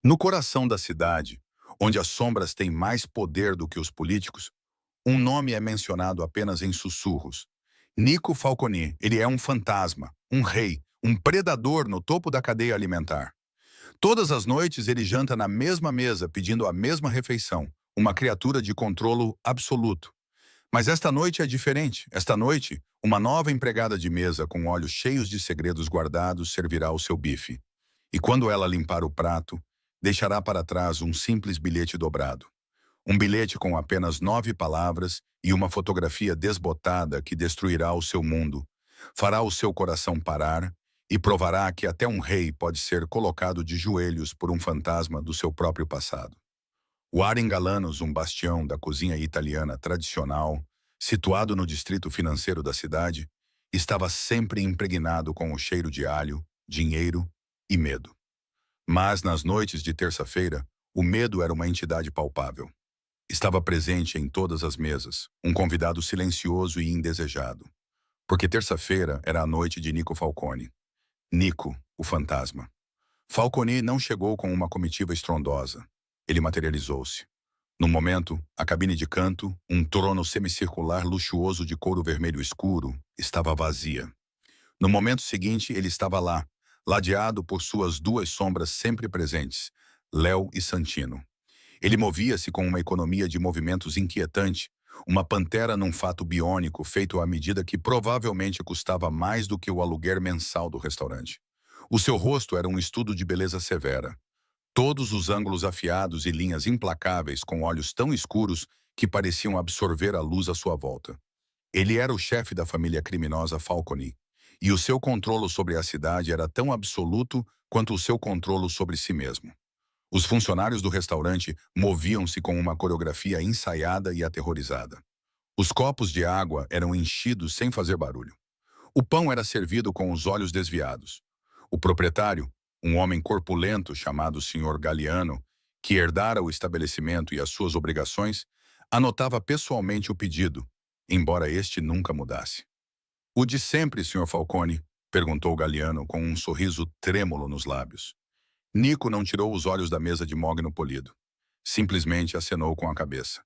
No coração da cidade, onde as sombras têm mais poder do que os políticos, um nome é mencionado apenas em sussurros. Nico Falconi, ele é um fantasma, um rei, um predador no topo da cadeia alimentar. Todas as noites ele janta na mesma mesa pedindo a mesma refeição, uma criatura de controlo absoluto. Mas esta noite é diferente. Esta noite, uma nova empregada de mesa com olhos cheios de segredos guardados servirá o seu bife. E quando ela limpar o prato, deixará para trás um simples bilhete dobrado. Um bilhete com apenas 9 palavras e uma fotografia desbotada que destruirá o seu mundo, fará o seu coração parar e provará que até um rei pode ser colocado de joelhos por um fantasma do seu próprio passado. O Aren Galanos, um bastião da cozinha italiana tradicional, situado no distrito financeiro da cidade, estava sempre impregnado com o cheiro de alho, dinheiro e medo. Mas nas noites de terça-feira, o medo era uma entidade palpável. Estava presente em todas as mesas, um convidado silencioso e indesejado. Porque terça-feira era a noite de Nico Falcone. Nico, o fantasma. Falcone não chegou com uma comitiva estrondosa. Ele materializou-se. No momento, a cabine de canto, um trono semicircular luxuoso de couro vermelho escuro, estava vazia. No momento seguinte, ele estava lá, ladeado por suas duas sombras sempre presentes, Léo e Santino. Ele movia-se com uma economia de movimentos inquietante, uma pantera num fato biônico feito à medida que provavelmente custava mais do que o aluguer mensal do restaurante. O seu rosto era um estudo de beleza severa. Todos os ângulos afiados e linhas implacáveis com olhos tão escuros que pareciam absorver a luz à sua volta. Ele era o chefe da família criminosa Falcone, e o seu controle sobre a cidade era tão absoluto quanto o seu controle sobre si mesmo. Os funcionários do restaurante moviam-se com uma coreografia ensaiada e aterrorizada. Os copos de água eram enchidos sem fazer barulho. O pão era servido com os olhos desviados. O proprietário, um homem corpulento chamado Sr. Galiano, que herdara o estabelecimento e as suas obrigações, anotava pessoalmente o pedido, embora este nunca mudasse. "O de sempre, Sr. Falcone?" perguntou Galiano com um sorriso trêmulo nos lábios. Nico não tirou os olhos da mesa de mogno polido. Simplesmente acenou com a cabeça.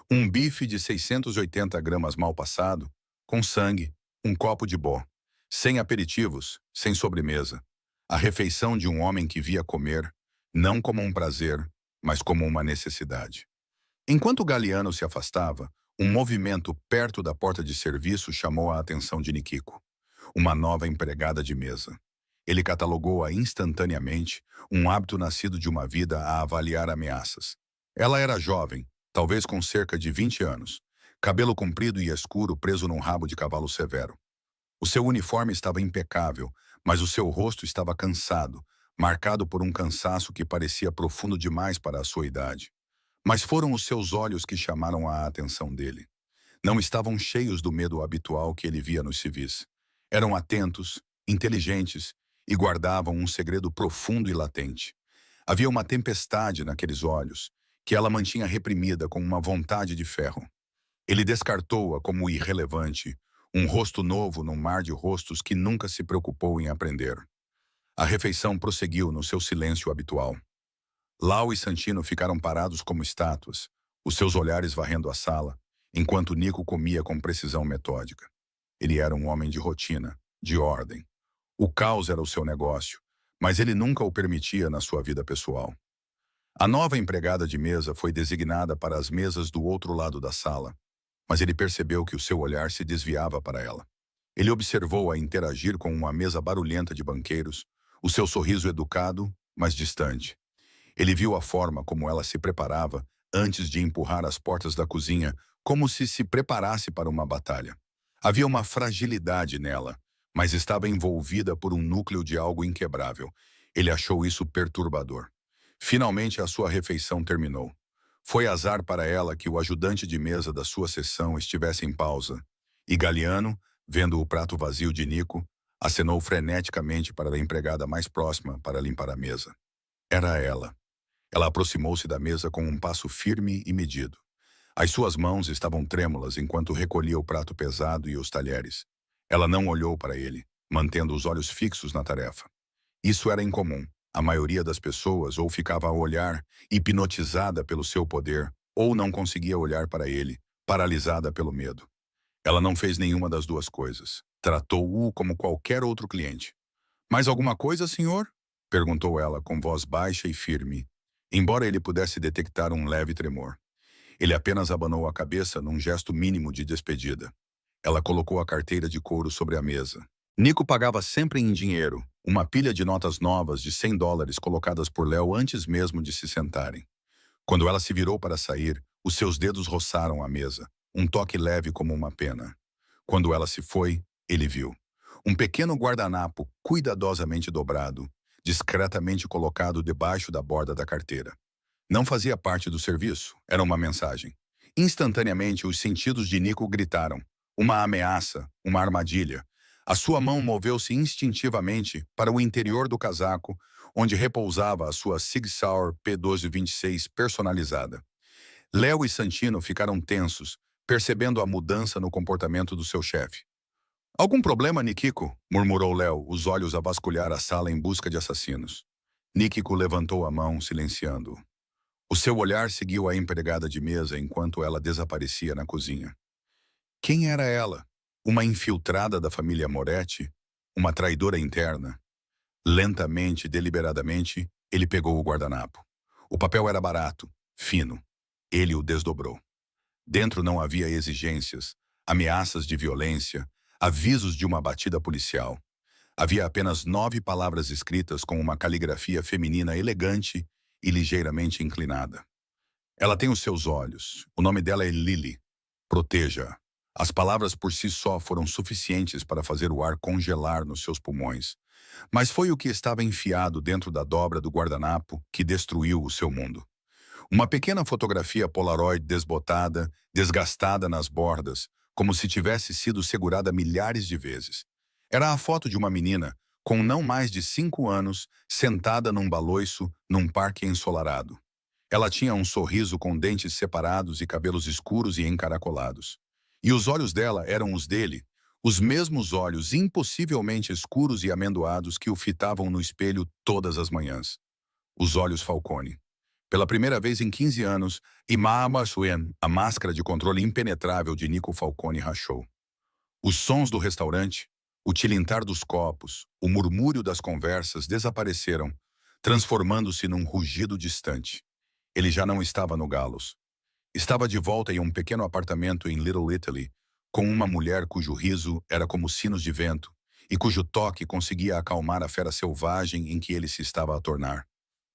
Um bife de 680 gramas mal passado, com sangue, um copo de bó. Sem aperitivos, sem sobremesa. A refeição de um homem que via comer, não como um prazer, mas como uma necessidade. Enquanto Galiano se afastava, um movimento perto da porta de serviço chamou a atenção de Nikiko. Uma nova empregada de mesa. Ele catalogou-a instantaneamente, um hábito nascido de uma vida a avaliar ameaças. Ela era jovem, talvez com cerca de 20 anos, cabelo comprido e escuro preso num rabo de cavalo severo. O seu uniforme estava impecável, mas o seu rosto estava cansado, marcado por um cansaço que parecia profundo demais para a sua idade. Mas foram os seus olhos que chamaram a atenção dele. Não estavam cheios do medo habitual que ele via nos civis. Eram atentos, inteligentes e guardavam um segredo profundo e latente. Havia uma tempestade naqueles olhos, que ela mantinha reprimida com uma vontade de ferro. Ele descartou-a como irrelevante, um rosto novo num mar de rostos que nunca se preocupou em aprender. A refeição prosseguiu no seu silêncio habitual. Lau e Santino ficaram parados como estátuas, os seus olhares varrendo a sala, enquanto Nico comia com precisão metódica. Ele era um homem de rotina, de ordem. O caos era o seu negócio, mas ele nunca o permitia na sua vida pessoal. A nova empregada de mesa foi designada para as mesas do outro lado da sala, mas ele percebeu que o seu olhar se desviava para ela. Ele observou-a interagir com uma mesa barulhenta de banqueiros, o seu sorriso educado, mas distante. Ele viu a forma como ela se preparava antes de empurrar as portas da cozinha, como se preparasse para uma batalha. Havia uma fragilidade nela, mas estava envolvida por um núcleo de algo inquebrável. Ele achou isso perturbador. Finalmente a sua refeição terminou. Foi azar para ela que o ajudante de mesa da sua sessão estivesse em pausa, e Galiano, vendo o prato vazio de Nico, acenou freneticamente para a empregada mais próxima para limpar a mesa. Era ela. Ela aproximou-se da mesa com um passo firme e medido. As suas mãos estavam trêmulas enquanto recolhia o prato pesado e os talheres. Ela não olhou para ele, mantendo os olhos fixos na tarefa. Isso era incomum. A maioria das pessoas ou ficava a olhar, hipnotizada pelo seu poder, ou não conseguia olhar para ele, paralisada pelo medo. Ela não fez nenhuma das duas coisas. Tratou-o como qualquer outro cliente. Mais alguma coisa, senhor? Perguntou ela com voz baixa e firme, embora ele pudesse detectar um leve tremor. Ele apenas abanou a cabeça num gesto mínimo de despedida. Ela colocou a carteira de couro sobre a mesa. Nico pagava sempre em dinheiro, uma pilha de notas novas de US$ 100 colocadas por Léo antes mesmo de se sentarem. Quando ela se virou para sair, os seus dedos roçaram a mesa, um toque leve como uma pena. Quando ela se foi, ele viu. Um pequeno guardanapo cuidadosamente dobrado, discretamente colocado debaixo da borda da carteira. Não fazia parte do serviço, era uma mensagem. Instantaneamente, os sentidos de Nico gritaram. Uma ameaça, uma armadilha. A sua mão moveu-se instintivamente para o interior do casaco, onde repousava a sua Sig Sauer P1226 personalizada. Léo e Santino ficaram tensos, percebendo a mudança no comportamento do seu chefe. Algum problema, Nikiko? Murmurou Léo, os olhos a vasculhar a sala em busca de assassinos. Nikiko levantou a mão, silenciando-o. O seu olhar seguiu a empregada de mesa enquanto ela desaparecia na cozinha. Quem era ela? Uma infiltrada da família Moretti? Uma traidora interna? Lentamente, deliberadamente, ele pegou o guardanapo. O papel era barato, fino. Ele o desdobrou. Dentro não havia exigências, ameaças de violência, avisos de uma batida policial. Havia apenas 9 palavras escritas com uma caligrafia feminina elegante e ligeiramente inclinada. Ela tem os seus olhos. O nome dela é Lily. Proteja-a. As palavras por si só foram suficientes para fazer o ar congelar nos seus pulmões. Mas foi o que estava enfiado dentro da dobra do guardanapo que destruiu o seu mundo. Uma pequena fotografia Polaroid desbotada, desgastada nas bordas, como se tivesse sido segurada milhares de vezes. Era a foto de uma menina, com não mais de 5 anos, sentada num baloiço, num parque ensolarado. Ela tinha um sorriso com dentes separados e cabelos escuros e encaracolados. E os olhos dela eram os dele, os mesmos olhos impossivelmente escuros e amendoados que o fitavam no espelho todas as manhãs. Os olhos Falcone. Pela primeira vez em 15 anos, Imama Suen, a máscara de controle impenetrável de Nico Falcone, rachou. Os sons do restaurante, o tilintar dos copos, o murmúrio das conversas desapareceram, transformando-se num rugido distante. Ele já não estava no Galos. Estava de volta em um pequeno apartamento em Little Italy, com uma mulher cujo riso era como sinos de vento e cujo toque conseguia acalmar a fera selvagem em que ele se estava a tornar.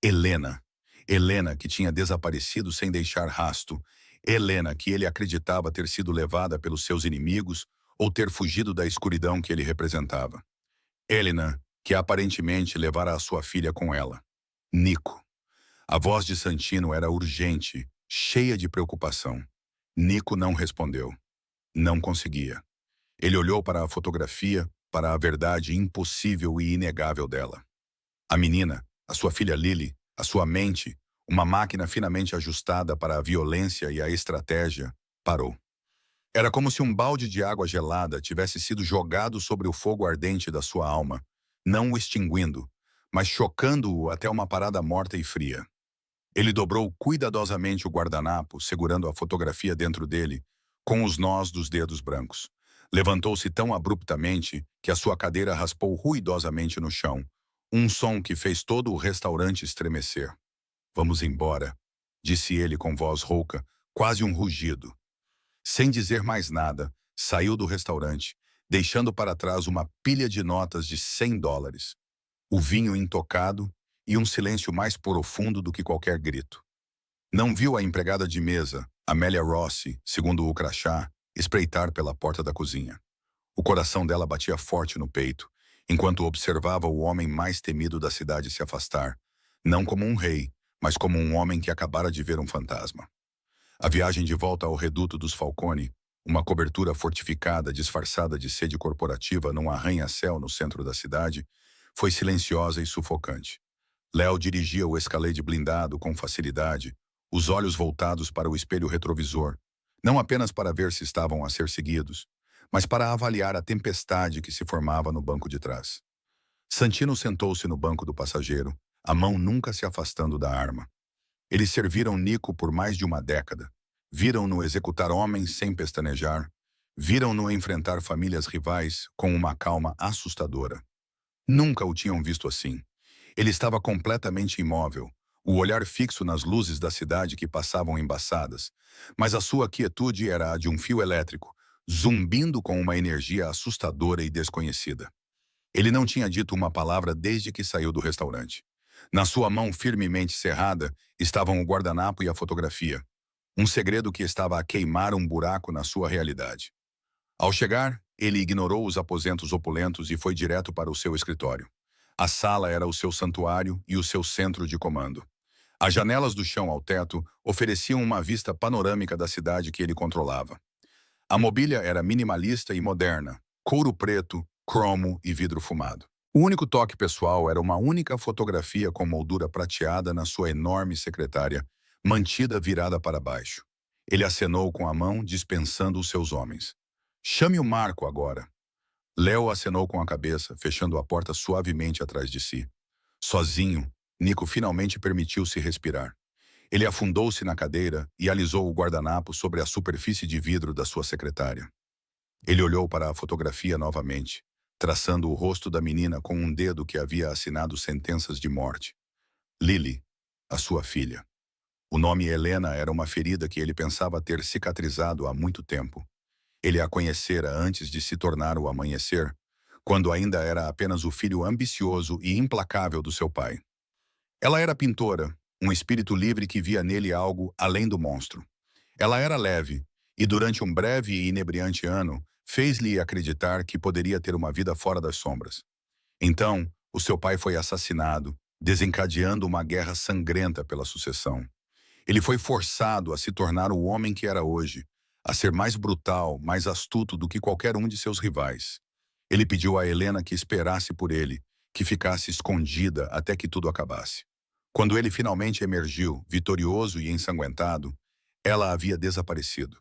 Helena. Helena, que tinha desaparecido sem deixar rasto. Helena, que ele acreditava ter sido levada pelos seus inimigos ou ter fugido da escuridão que ele representava. Helena, que aparentemente levara a sua filha com ela. Nico. A voz de Santino era urgente, cheia de preocupação. Nico não respondeu. Não conseguia. Ele olhou para a fotografia, para a verdade impossível e inegável dela. A menina, a sua filha Lily, a sua mente, uma máquina finamente ajustada para a violência e a estratégia, parou. Era como se um balde de água gelada tivesse sido jogado sobre o fogo ardente da sua alma, não o extinguindo, mas chocando-o até uma parada morta e fria. Ele dobrou cuidadosamente o guardanapo, segurando a fotografia dentro dele, com os nós dos dedos brancos. Levantou-se tão abruptamente que a sua cadeira raspou ruidosamente no chão, um som que fez todo o restaurante estremecer. Vamos embora, disse ele com voz rouca, quase um rugido. Sem dizer mais nada, saiu do restaurante, deixando para trás uma pilha de notas de US$ 100, o vinho intocado e um silêncio mais profundo do que qualquer grito. Não viu a empregada de mesa, Amélia Rossi, segundo o crachá, espreitar pela porta da cozinha. O coração dela batia forte no peito, enquanto observava o homem mais temido da cidade se afastar, não como um rei, mas como um homem que acabara de ver um fantasma. A viagem de volta ao reduto dos Falcone, uma cobertura fortificada disfarçada de sede corporativa num arranha-céu no centro da cidade, foi silenciosa e sufocante. Léo dirigia o Escalade blindado com facilidade, os olhos voltados para o espelho retrovisor, não apenas para ver se estavam a ser seguidos, mas para avaliar a tempestade que se formava no banco de trás. Santino sentou-se no banco do passageiro, a mão nunca se afastando da arma. Eles serviram Nico por mais de uma década. Viram-no executar homens sem pestanejar. Viram-no enfrentar famílias rivais com uma calma assustadora. Nunca o tinham visto assim. Ele estava completamente imóvel, o olhar fixo nas luzes da cidade que passavam embaçadas, mas a sua quietude era a de um fio elétrico, zumbindo com uma energia assustadora e desconhecida. Ele não tinha dito uma palavra desde que saiu do restaurante. Na sua mão firmemente cerrada estavam o guardanapo e a fotografia, um segredo que estava a queimar um buraco na sua realidade. Ao chegar, ele ignorou os aposentos opulentos e foi direto para o seu escritório. A sala era o seu santuário e o seu centro de comando. As janelas do chão ao teto ofereciam uma vista panorâmica da cidade que ele controlava. A mobília era minimalista e moderna, couro preto, cromo e vidro fumado. O único toque pessoal era uma única fotografia com moldura prateada na sua enorme secretária, mantida virada para baixo. Ele acenou com a mão, dispensando os seus homens. Chame o Marco agora. Léo acenou com a cabeça, fechando a porta suavemente atrás de si. Sozinho, Nico finalmente permitiu-se respirar. Ele afundou-se na cadeira e alisou o guardanapo sobre a superfície de vidro da sua secretária. Ele olhou para a fotografia novamente, traçando o rosto da menina com um dedo que havia assinado sentenças de morte. Lily, a sua filha. O nome Helena era uma ferida que ele pensava ter cicatrizado há muito tempo. Ele a conhecera antes de se tornar o amanhecer, quando ainda era apenas o filho ambicioso e implacável do seu pai. Ela era pintora, um espírito livre que via nele algo além do monstro. Ela era leve, e durante um breve e inebriante ano, fez-lhe acreditar que poderia ter uma vida fora das sombras. Então, o seu pai foi assassinado, desencadeando uma guerra sangrenta pela sucessão. Ele foi forçado a se tornar o homem que era hoje, a ser mais brutal, mais astuto do que qualquer um de seus rivais. Ele pediu a Helena que esperasse por ele, que ficasse escondida até que tudo acabasse. Quando ele finalmente emergiu, vitorioso e ensanguentado, ela havia desaparecido.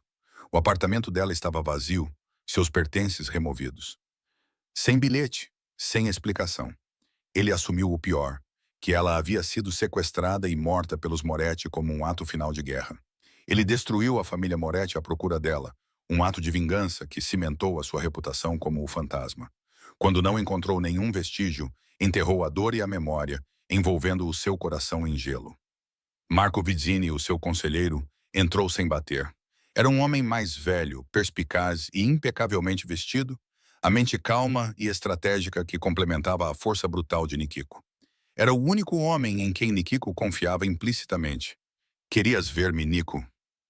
O apartamento dela estava vazio, seus pertences removidos. Sem bilhete, sem explicação. Ele assumiu o pior, que ela havia sido sequestrada e morta pelos Moretti como um ato final de guerra. Ele destruiu a família Moretti à procura dela, um ato de vingança que cimentou a sua reputação como o fantasma. Quando não encontrou nenhum vestígio, enterrou a dor e a memória, envolvendo o seu coração em gelo. Marco Vizzini, o seu conselheiro, entrou sem bater. Era um homem mais velho, perspicaz e impecavelmente vestido, a mente calma e estratégica que complementava a força brutal de Nikiko. Era o único homem em quem Nikiko confiava implicitamente. "Querias ver-me, Nico?"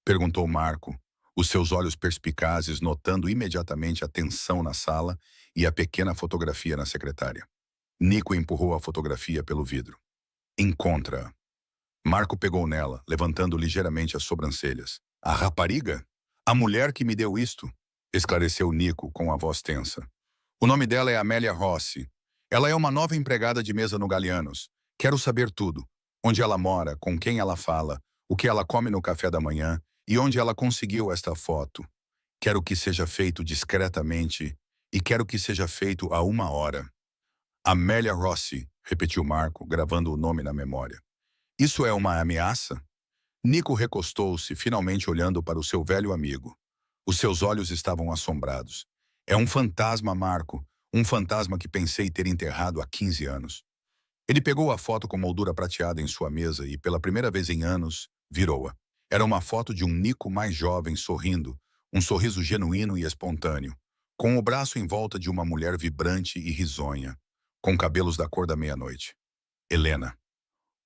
perguntou Marco, os seus olhos perspicazes notando imediatamente a tensão na sala e a pequena fotografia na secretária. Nico empurrou a fotografia pelo vidro. "Encontra-a." Marco pegou nela, levantando ligeiramente as sobrancelhas. "A rapariga? A mulher que me deu isto?" esclareceu Nico com a voz tensa. "O nome dela é Amélia Rossi. Ela é uma nova empregada de mesa no Galianos. Quero saber tudo. Onde ela mora, com quem ela fala, o que ela come no café da manhã e onde ela conseguiu esta foto. Quero que seja feito discretamente e quero que seja feito a 1 hora." "Amélia Rossi", repetiu Marco, gravando o nome na memória. "Isso é uma ameaça?" Nico recostou-se, finalmente olhando para o seu velho amigo. Os seus olhos estavam assombrados. "É um fantasma, Marco. Um fantasma que pensei ter enterrado há 15 anos." Ele pegou a foto com moldura prateada em sua mesa e, pela primeira vez em anos, virou-a. Era uma foto de um Nico mais jovem sorrindo, um sorriso genuíno e espontâneo, com o braço em volta de uma mulher vibrante e risonha, com cabelos da cor da meia-noite. Helena.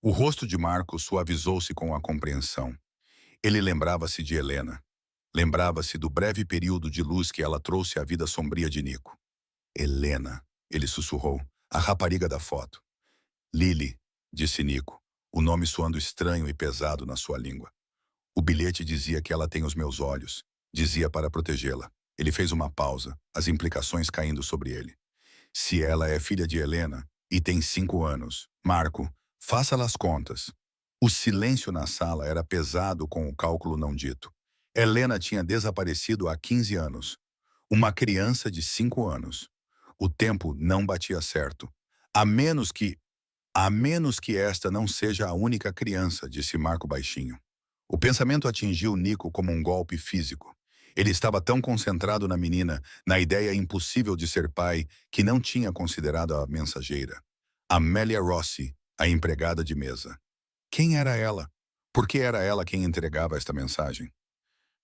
O rosto de Marco suavizou-se com a compreensão. Ele lembrava-se de Helena. Lembrava-se do breve período de luz que ela trouxe à vida sombria de Nico. "Helena", ele sussurrou, "a rapariga da foto." "Lily", disse Nico, o nome soando estranho e pesado na sua língua. "O bilhete dizia que ela tem os meus olhos. Dizia para protegê-la." Ele fez uma pausa, as implicações caindo sobre ele. "Se ela é filha de Helena e tem 5 anos, Marco, faça-la as contas." O silêncio na sala era pesado com o cálculo não dito. Helena tinha desaparecido há 15 anos. Uma criança de 5 anos. O tempo não batia certo. A menos que... A menos que esta não seja a única criança, disse Marco baixinho. O pensamento atingiu Nico como um golpe físico. Ele estava tão concentrado na menina, na ideia impossível de ser pai, que não tinha considerado a mensageira. Amélia Rossi, a empregada de mesa. Quem era ela? Por que era ela quem entregava esta mensagem?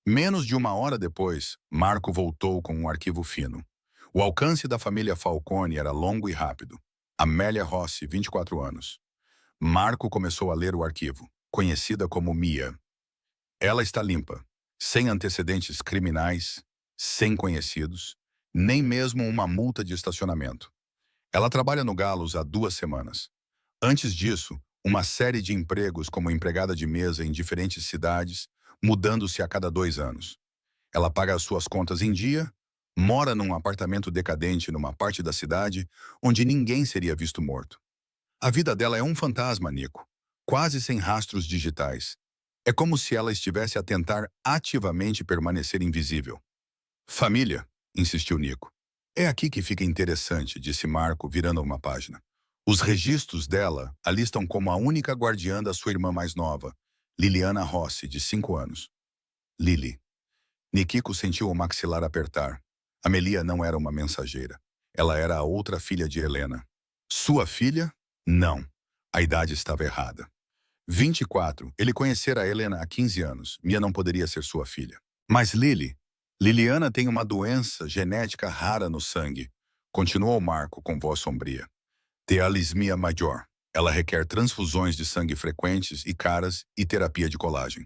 Menos de uma hora depois, Marco voltou com um arquivo fino. O alcance da família Falcone era longo e rápido. Amélia Rossi, 24 anos. Marco começou a ler o arquivo, conhecida como Mia. Ela está limpa, sem antecedentes criminais, sem conhecidos, nem mesmo uma multa de estacionamento. Ela trabalha no Galos há 2 semanas. Antes disso, uma série de empregos como empregada de mesa em diferentes cidades, mudando-se a cada 2 anos. Ela paga as suas contas em dia, mora num apartamento decadente numa parte da cidade onde ninguém seria visto morto. A vida dela é um fantasma, Nico, quase sem rastros digitais. É como se ela estivesse a tentar ativamente permanecer invisível. Família, insistiu Nico. É aqui que fica interessante, disse Marco, virando uma página. Os registros dela a listam como a única guardiã da sua irmã mais nova, Liliana Rossi, de 5 anos. Lili. Nikiko sentiu o maxilar apertar. Amelia não era uma mensageira. Ela era a outra filha de Helena. Sua filha? Não. A idade estava errada. 24. Ele conhecera Helena há 15 anos. Mia não poderia ser sua filha. Mas Liliana tem uma doença genética rara no sangue. Continuou Marco com voz sombria. Tealismia major. Ela requer transfusões de sangue frequentes e caras e terapia de colagem.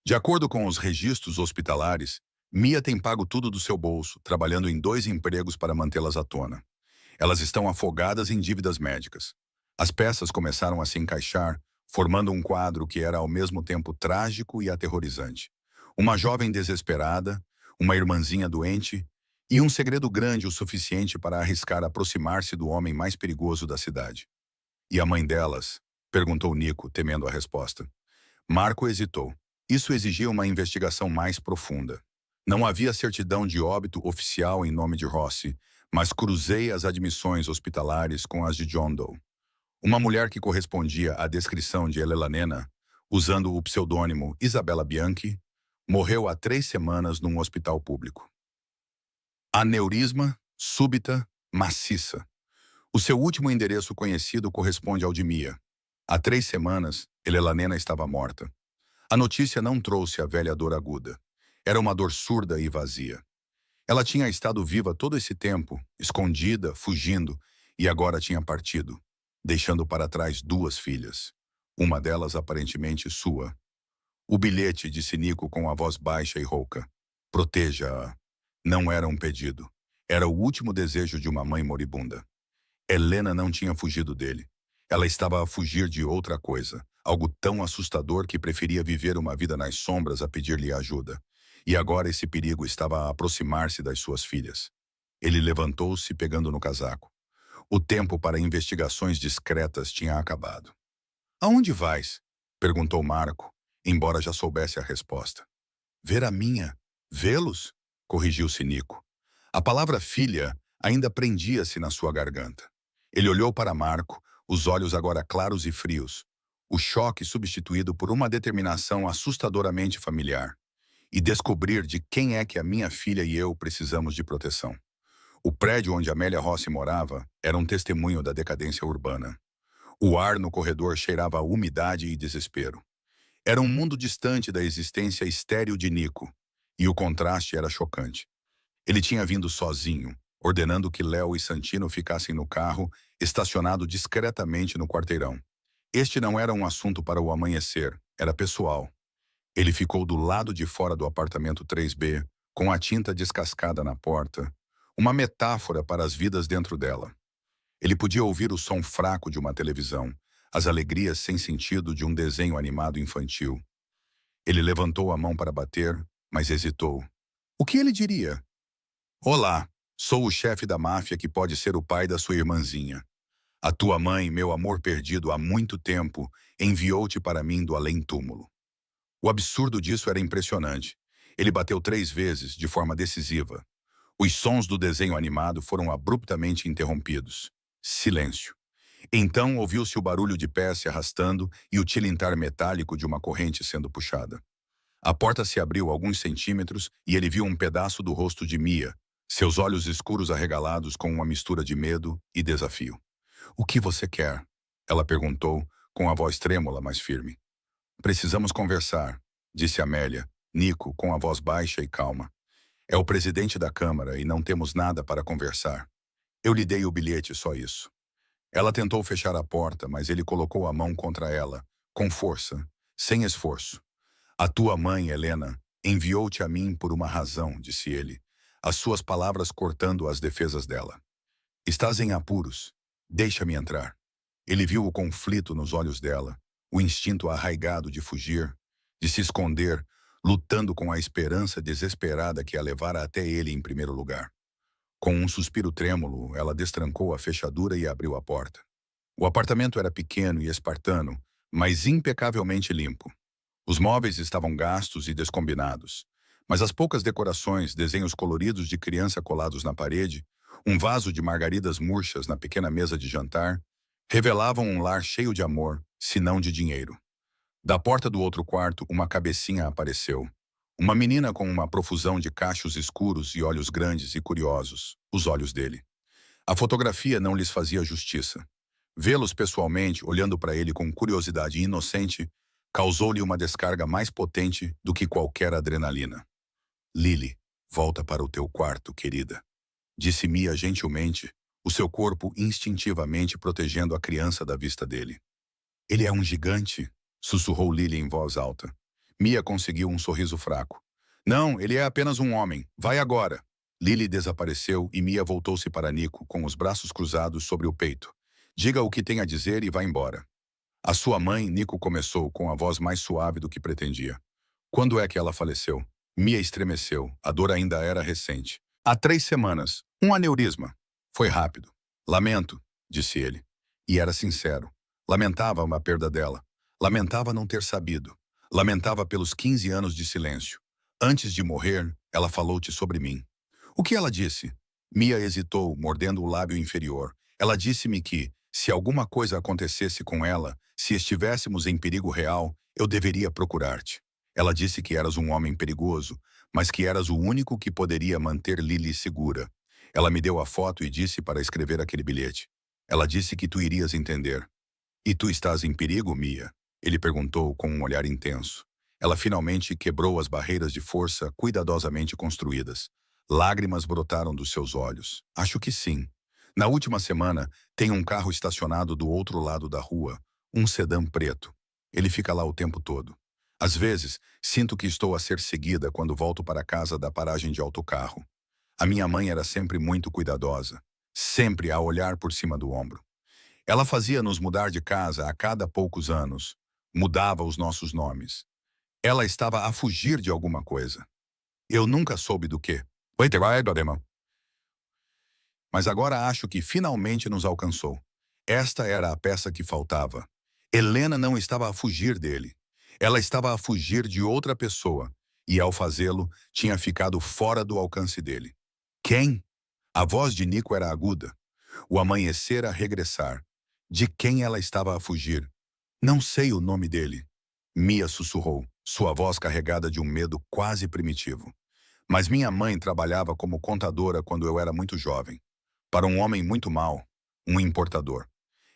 De acordo com os registros hospitalares, Mia tem pago tudo do seu bolso, trabalhando em 2 empregos para mantê-las à tona. Elas estão afogadas em dívidas médicas. As peças começaram a se encaixar, formando um quadro que era ao mesmo tempo trágico e aterrorizante. Uma jovem desesperada, uma irmãzinha doente e um segredo grande o suficiente para arriscar aproximar-se do homem mais perigoso da cidade. E a mãe delas? Perguntou Nico, temendo a resposta. Marco hesitou. Isso exigia uma investigação mais profunda. Não havia certidão de óbito oficial em nome de Rossi, mas cruzei as admissões hospitalares com as de John Doe. Uma mulher que correspondia à descrição de Elenena, usando o pseudônimo Isabella Bianchi, morreu há 3 semanas num hospital público. Aneurisma súbita maciça. O seu último endereço conhecido corresponde ao de Mia. Há 3 semanas, Elenena estava morta. A notícia não trouxe a velha dor aguda. Era uma dor surda e vazia. Ela tinha estado viva todo esse tempo, escondida, fugindo, e agora tinha partido, deixando para trás 2 filhas. Uma delas aparentemente sua. O bilhete, disse Nico com a voz baixa e rouca. Proteja-a. Não era um pedido. Era o último desejo de uma mãe moribunda. Helena não tinha fugido dele. Ela estava a fugir de outra coisa, algo tão assustador que preferia viver uma vida nas sombras a pedir-lhe ajuda. E agora esse perigo estava a aproximar-se das suas filhas. Ele levantou-se, pegando no casaco. O tempo para investigações discretas tinha acabado. Aonde vais? Perguntou Marco, embora já soubesse a resposta. Ver a minha. Vê-los? Corrigiu-se Nico. A palavra filha ainda prendia-se na sua garganta. Ele olhou para Marco, os olhos agora claros e frios. O choque substituído por uma determinação assustadoramente familiar. E descobrir de quem é que a minha filha e eu precisamos de proteção. O prédio onde Amélia Rossi morava era um testemunho da decadência urbana. O ar no corredor cheirava a umidade e desespero. Era um mundo distante da existência estéril de Nico, e o contraste era chocante. Ele tinha vindo sozinho, ordenando que Léo e Santino ficassem no carro, estacionado discretamente no quarteirão. Este não era um assunto para o amanhecer, era pessoal. Ele ficou do lado de fora do apartamento 3B, com a tinta descascada na porta, uma metáfora para as vidas dentro dela. Ele podia ouvir o som fraco de uma televisão, as alegrias sem sentido de um desenho animado infantil. Ele levantou a mão para bater, mas hesitou. O que ele diria? Olá, sou o chefe da máfia que pode ser o pai da sua irmãzinha. A tua mãe, meu amor perdido há muito tempo, enviou-te para mim do além-túmulo. O absurdo disso era impressionante. Ele bateu 3 vezes, de forma decisiva. Os sons do desenho animado foram abruptamente interrompidos. Silêncio. Então ouviu-se o barulho de pés se arrastando e o tilintar metálico de uma corrente sendo puxada. A porta se abriu alguns centímetros e ele viu um pedaço do rosto de Mia, seus olhos escuros arregalados com uma mistura de medo e desafio. "O que você quer?" Ela perguntou, com a voz trêmula, mas firme. "Precisamos conversar", disse Amélia, Nico, com a voz baixa e calma. "É o presidente da Câmara e não temos nada para conversar. Eu lhe dei o bilhete, só isso." Ela tentou fechar a porta, mas ele colocou a mão contra ela, com força, sem esforço. "A tua mãe, Helena, enviou-te a mim por uma razão", disse ele, as suas palavras cortando as defesas dela. "Estás em apuros. Deixa-me entrar." Ele viu o conflito nos olhos dela, o instinto arraigado de fugir, de se esconder, lutando com a esperança desesperada que a levara até ele em primeiro lugar. Com um suspiro trêmulo, ela destrancou a fechadura e abriu a porta. O apartamento era pequeno e espartano, mas impecavelmente limpo. Os móveis estavam gastos e descombinados, mas as poucas decorações, desenhos coloridos de criança colados na parede, um vaso de margaridas murchas na pequena mesa de jantar, revelavam um lar cheio de amor, se não de dinheiro. Da porta do outro quarto, uma cabecinha apareceu. Uma menina com uma profusão de cachos escuros e olhos grandes e curiosos, os olhos dele. A fotografia não lhes fazia justiça. Vê-los pessoalmente, olhando para ele com curiosidade inocente, causou-lhe uma descarga mais potente do que qualquer adrenalina. "Lily, volta para o teu quarto, querida", disse Mia gentilmente, o seu corpo instintivamente protegendo a criança da vista dele. "Ele é um gigante", sussurrou Lily em voz alta. Mia conseguiu um sorriso fraco. "Não, ele é apenas um homem. Vai agora." Lily desapareceu e Mia voltou-se para Nico, com os braços cruzados sobre o peito. "Diga o que tem a dizer e vá embora." "A sua mãe", Nico começou, com a voz mais suave do que pretendia. "Quando é que ela faleceu?" Mia estremeceu. A dor ainda era recente. "Há 3 semanas. Um aneurisma." "Foi rápido." "Lamento", disse ele. E era sincero. Lamentava uma perda dela. Lamentava não ter sabido. Lamentava pelos 15 anos de silêncio. "Antes de morrer, ela falou-te sobre mim." "O que ela disse?" Mia hesitou, mordendo o lábio inferior. "Ela disse-me que, se alguma coisa acontecesse com ela, se estivéssemos em perigo real, eu deveria procurar-te. Ela disse que eras um homem perigoso, mas que eras o único que poderia manter Lily segura. Ela me deu a foto e disse para escrever aquele bilhete. Ela disse que tu irias entender." "E tu estás em perigo, Mia?" Ele perguntou com um olhar intenso. Ela finalmente quebrou as barreiras de força cuidadosamente construídas. Lágrimas brotaram dos seus olhos. "Acho que sim. Na última semana, tem um carro estacionado do outro lado da rua, um sedã preto. Ele fica lá o tempo todo. Às vezes, sinto que estou a ser seguida quando volto para casa da paragem de autocarro. A minha mãe era sempre muito cuidadosa, sempre a olhar por cima do ombro. Ela fazia-nos mudar de casa a cada poucos anos, mudava os nossos nomes. Ela estava a fugir de alguma coisa. Eu nunca soube do quê. Mas agora acho que finalmente nos alcançou. Esta era a peça que faltava. Helena não estava a fugir dele. Ela estava a fugir de outra pessoa, e ao fazê-lo, tinha ficado fora do alcance dele. Quem? A voz de Nico era aguda. O amanhecer a regressar. De quem ela estava a fugir? "Não sei o nome dele." Mia sussurrou, sua voz carregada de um medo quase primitivo. "Mas minha mãe trabalhava como contadora quando eu era muito jovem. Para um homem muito mau, um importador.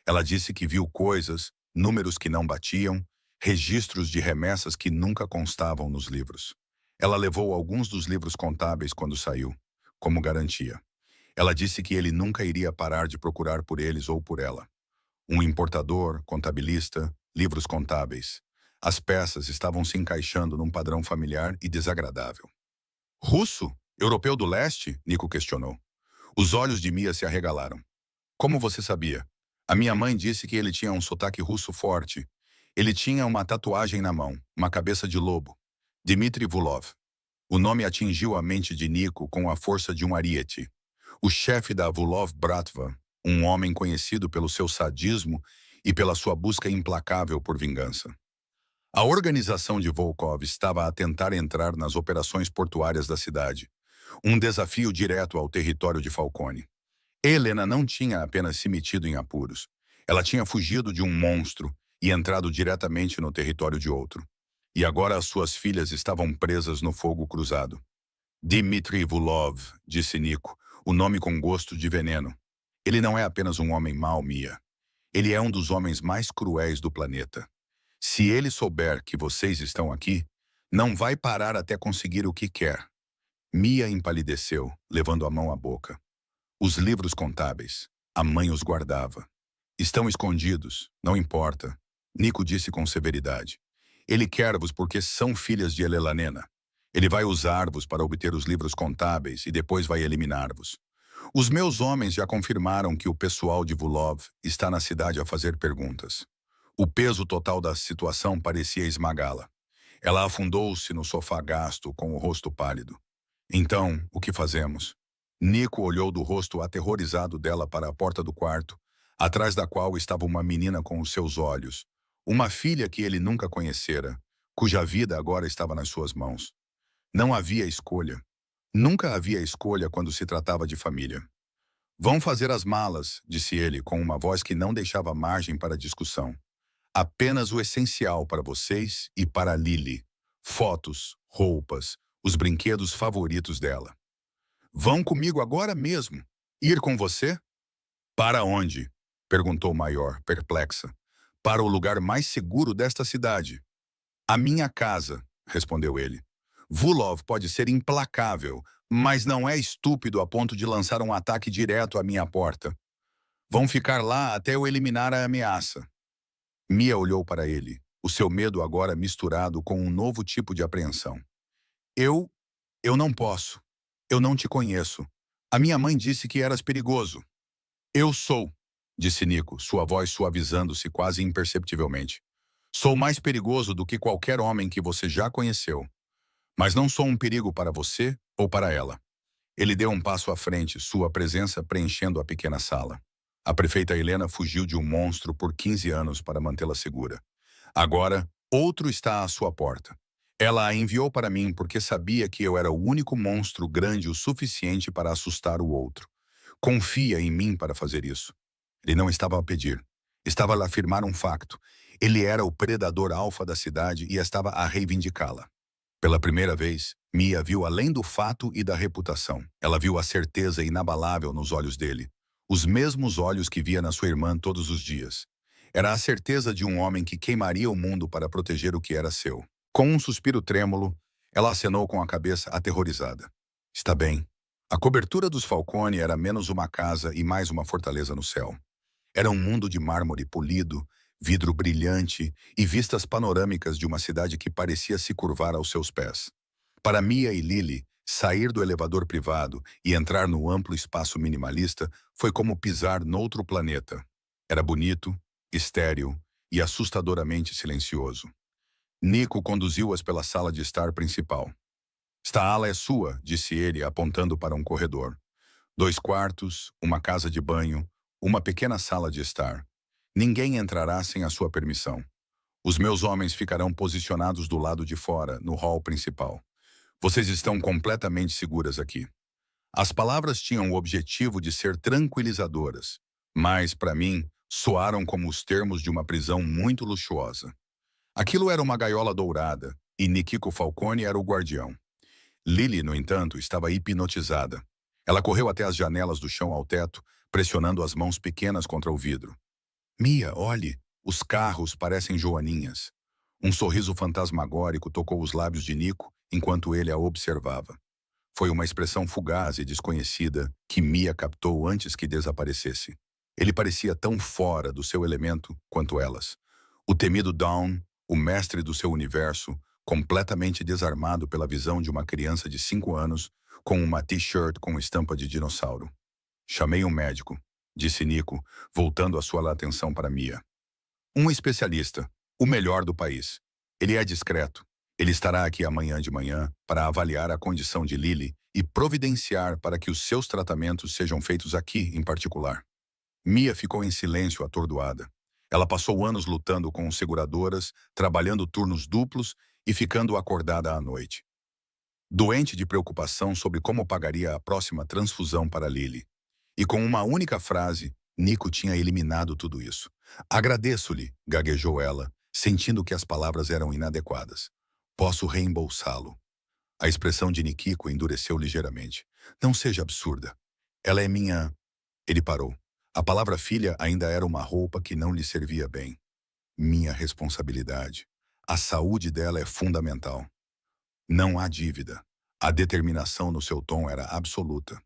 Ela disse que viu coisas, números que não batiam, registros de remessas que nunca constavam nos livros. Ela levou alguns dos livros contábeis quando saiu, como garantia. Ela disse que ele nunca iria parar de procurar por eles ou por ela. Um importador, contabilista, livros contábeis. As peças estavam se encaixando num padrão familiar e desagradável. "Russo? Europeu do leste?" Nico questionou. Os olhos de Mia se arregalaram. "Como você sabia?" "A minha mãe disse que ele tinha um sotaque russo forte. Ele tinha uma tatuagem na mão, uma cabeça de lobo. Dmitry Vulov." O nome atingiu a mente de Nico com a força de um ariete. O chefe da Vulov Bratva, um homem conhecido pelo seu sadismo e pela sua busca implacável por vingança. A organização de Volkov estava a tentar entrar nas operações portuárias da cidade, um desafio direto ao território de Falcone. Helena não tinha apenas se metido em apuros. Ela tinha fugido de um monstro e entrado diretamente no território de outro. E agora as suas filhas estavam presas no fogo cruzado. Dmitry Vulov, disse Nico, o nome com gosto de veneno. Ele não é apenas um homem mau, Mia. Ele é um dos homens mais cruéis do planeta. Se ele souber que vocês estão aqui, não vai parar até conseguir o que quer. Mia empalideceu, levando a mão à boca. Os livros contábeis. A mãe os guardava. Estão escondidos, não importa. Nico disse com severidade. Ele quer-vos porque são filhas de Elelanena. Ele vai usar-vos para obter os livros contábeis e depois vai eliminar-vos. Os meus homens já confirmaram que o pessoal de Vulov está na cidade a fazer perguntas. O peso total da situação parecia esmagá-la. Ela afundou-se no sofá gasto com o rosto pálido. Então, o que fazemos? Nico olhou do rosto aterrorizado dela para a porta do quarto, atrás da qual estava uma menina com os seus olhos, uma filha que ele nunca conhecera, cuja vida agora estava nas suas mãos. Não havia escolha. Nunca havia escolha quando se tratava de família. Vão fazer as malas, disse ele, com uma voz que não deixava margem para discussão. Apenas o essencial para vocês e para Lily. Fotos, roupas, os brinquedos favoritos dela. Vão comigo agora mesmo. Ir com você? Para onde? Perguntou Maior, perplexa. Para o lugar mais seguro desta cidade. A minha casa, respondeu ele. Vulov pode ser implacável, mas não é estúpido a ponto de lançar um ataque direto à minha porta. Vão ficar lá até eu eliminar a ameaça. Mia olhou para ele, o seu medo agora misturado com um novo tipo de apreensão. Eu não posso. Eu não te conheço. A minha mãe disse que eras perigoso. Eu sou, disse Nico, sua voz suavizando-se quase imperceptivelmente. Sou mais perigoso do que qualquer homem que você já conheceu. Mas não sou um perigo para você ou para ela. Ele deu um passo à frente, sua presença preenchendo a pequena sala. A prefeita Helena fugiu de um monstro por 15 anos para mantê-la segura. Agora, outro está à sua porta. Ela a enviou para mim porque sabia que eu era o único monstro grande o suficiente para assustar o outro. Confia em mim para fazer isso. Ele não estava a pedir. Estava a afirmar um facto. Ele era o predador alfa da cidade e estava a reivindicá-la. Pela primeira vez, Mia viu além do fato e da reputação. Ela viu a certeza inabalável nos olhos dele. Os mesmos olhos que via na sua irmã todos os dias. Era a certeza de um homem que queimaria o mundo para proteger o que era seu. Com um suspiro trêmulo, ela acenou com a cabeça aterrorizada. Está bem. A cobertura dos Falcone era menos uma casa e mais uma fortaleza no céu. Era um mundo de mármore polido, vidro brilhante e vistas panorâmicas de uma cidade que parecia se curvar aos seus pés. Para Mia e Lily, sair do elevador privado e entrar no amplo espaço minimalista foi como pisar noutro planeta. Era bonito, estéril e assustadoramente silencioso. Nico conduziu-as pela sala de estar principal. Esta ala é sua, disse ele, apontando para um corredor. 2 quartos, uma casa de banho, uma pequena sala de estar. Ninguém entrará sem a sua permissão. Os meus homens ficarão posicionados do lado de fora, no hall principal. Vocês estão completamente seguras aqui. As palavras tinham o objetivo de ser tranquilizadoras, mas, para mim, soaram como os termos de uma prisão muito luxuosa. Aquilo era uma gaiola dourada, e Nikiko Falcone era o guardião. Lily, no entanto, estava hipnotizada. Ela correu até as janelas do chão ao teto, pressionando as mãos pequenas contra o vidro. Mia, olhe, os carros parecem joaninhas. Um sorriso fantasmagórico tocou os lábios de Nico enquanto ele a observava. Foi uma expressão fugaz e desconhecida que Mia captou antes que desaparecesse. Ele parecia tão fora do seu elemento quanto elas. O temido Dawn, o mestre do seu universo, completamente desarmado pela visão de uma criança de 5 anos com uma t-shirt com estampa de dinossauro. Chamei um médico, disse Nico, voltando a sua atenção para Mia. Um especialista, o melhor do país. Ele é discreto. Ele estará aqui amanhã de manhã para avaliar a condição de Lily e providenciar para que os seus tratamentos sejam feitos aqui em particular. Mia ficou em silêncio atordoada. Ela passou anos lutando com seguradoras, trabalhando turnos duplos e ficando acordada à noite. Doente de preocupação sobre como pagaria a próxima transfusão para Lily. E com uma única frase, Nico tinha eliminado tudo isso. Agradeço-lhe, gaguejou ela, sentindo que as palavras eram inadequadas. Posso reembolsá-lo. A expressão de Nikiko endureceu ligeiramente. Não seja absurda. Ela é minha... Ele parou. A palavra filha ainda era uma roupa que não lhe servia bem. Minha responsabilidade. A saúde dela é fundamental. Não há dívida. A determinação no seu tom era absoluta.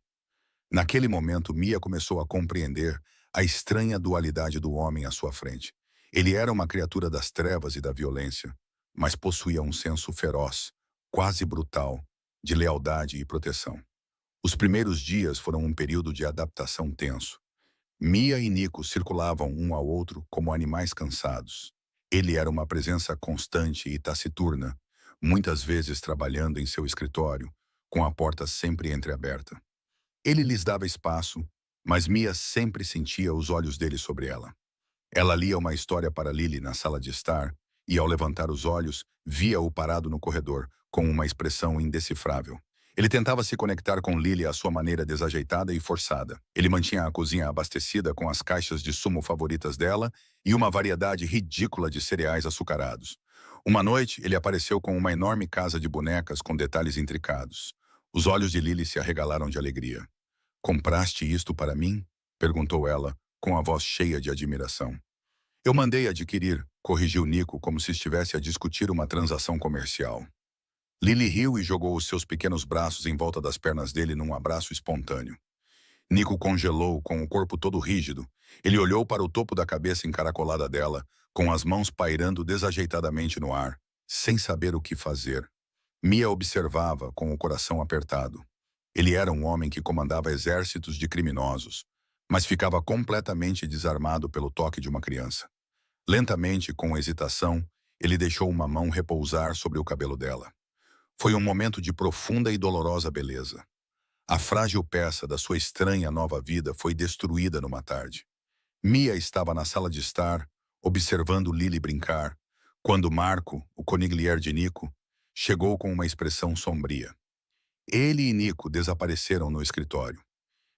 Naquele momento, Mia começou a compreender a estranha dualidade do homem à sua frente. Ele era uma criatura das trevas e da violência, mas possuía um senso feroz, quase brutal, de lealdade e proteção. Os primeiros dias foram um período de adaptação tenso. Mia e Nico circulavam um ao outro como animais cansados. Ele era uma presença constante e taciturna, muitas vezes trabalhando em seu escritório, com a porta sempre entreaberta. Ele lhes dava espaço, mas Mia sempre sentia os olhos dele sobre ela. Ela lia uma história para Lily na sala de estar e, ao levantar os olhos, via-o parado no corredor, com uma expressão indecifrável. Ele tentava se conectar com Lily à sua maneira desajeitada e forçada. Ele mantinha a cozinha abastecida com as caixas de sumo favoritas dela e uma variedade ridícula de cereais açucarados. Uma noite, ele apareceu com uma enorme casa de bonecas com detalhes intricados. Os olhos de Lily se arregalaram de alegria. "Compraste isto para mim?" perguntou ela, com a voz cheia de admiração. "Eu mandei adquirir", corrigiu Nico como se estivesse a discutir uma transação comercial. Lily riu e jogou os seus pequenos braços em volta das pernas dele num abraço espontâneo. Nico congelou, com o corpo todo rígido. Ele olhou para o topo da cabeça encaracolada dela, com as mãos pairando desajeitadamente no ar, sem saber o que fazer. Mia observava, com o coração apertado. Ele era um homem que comandava exércitos de criminosos, mas ficava completamente desarmado pelo toque de uma criança. Lentamente, com hesitação, ele deixou uma mão repousar sobre o cabelo dela. Foi um momento de profunda e dolorosa beleza. A frágil peça da sua estranha nova vida foi destruída numa tarde. Mia estava na sala de estar, observando Lily brincar, quando Marco, o consigliere de Nico, chegou com uma expressão sombria. Ele e Nico desapareceram no escritório.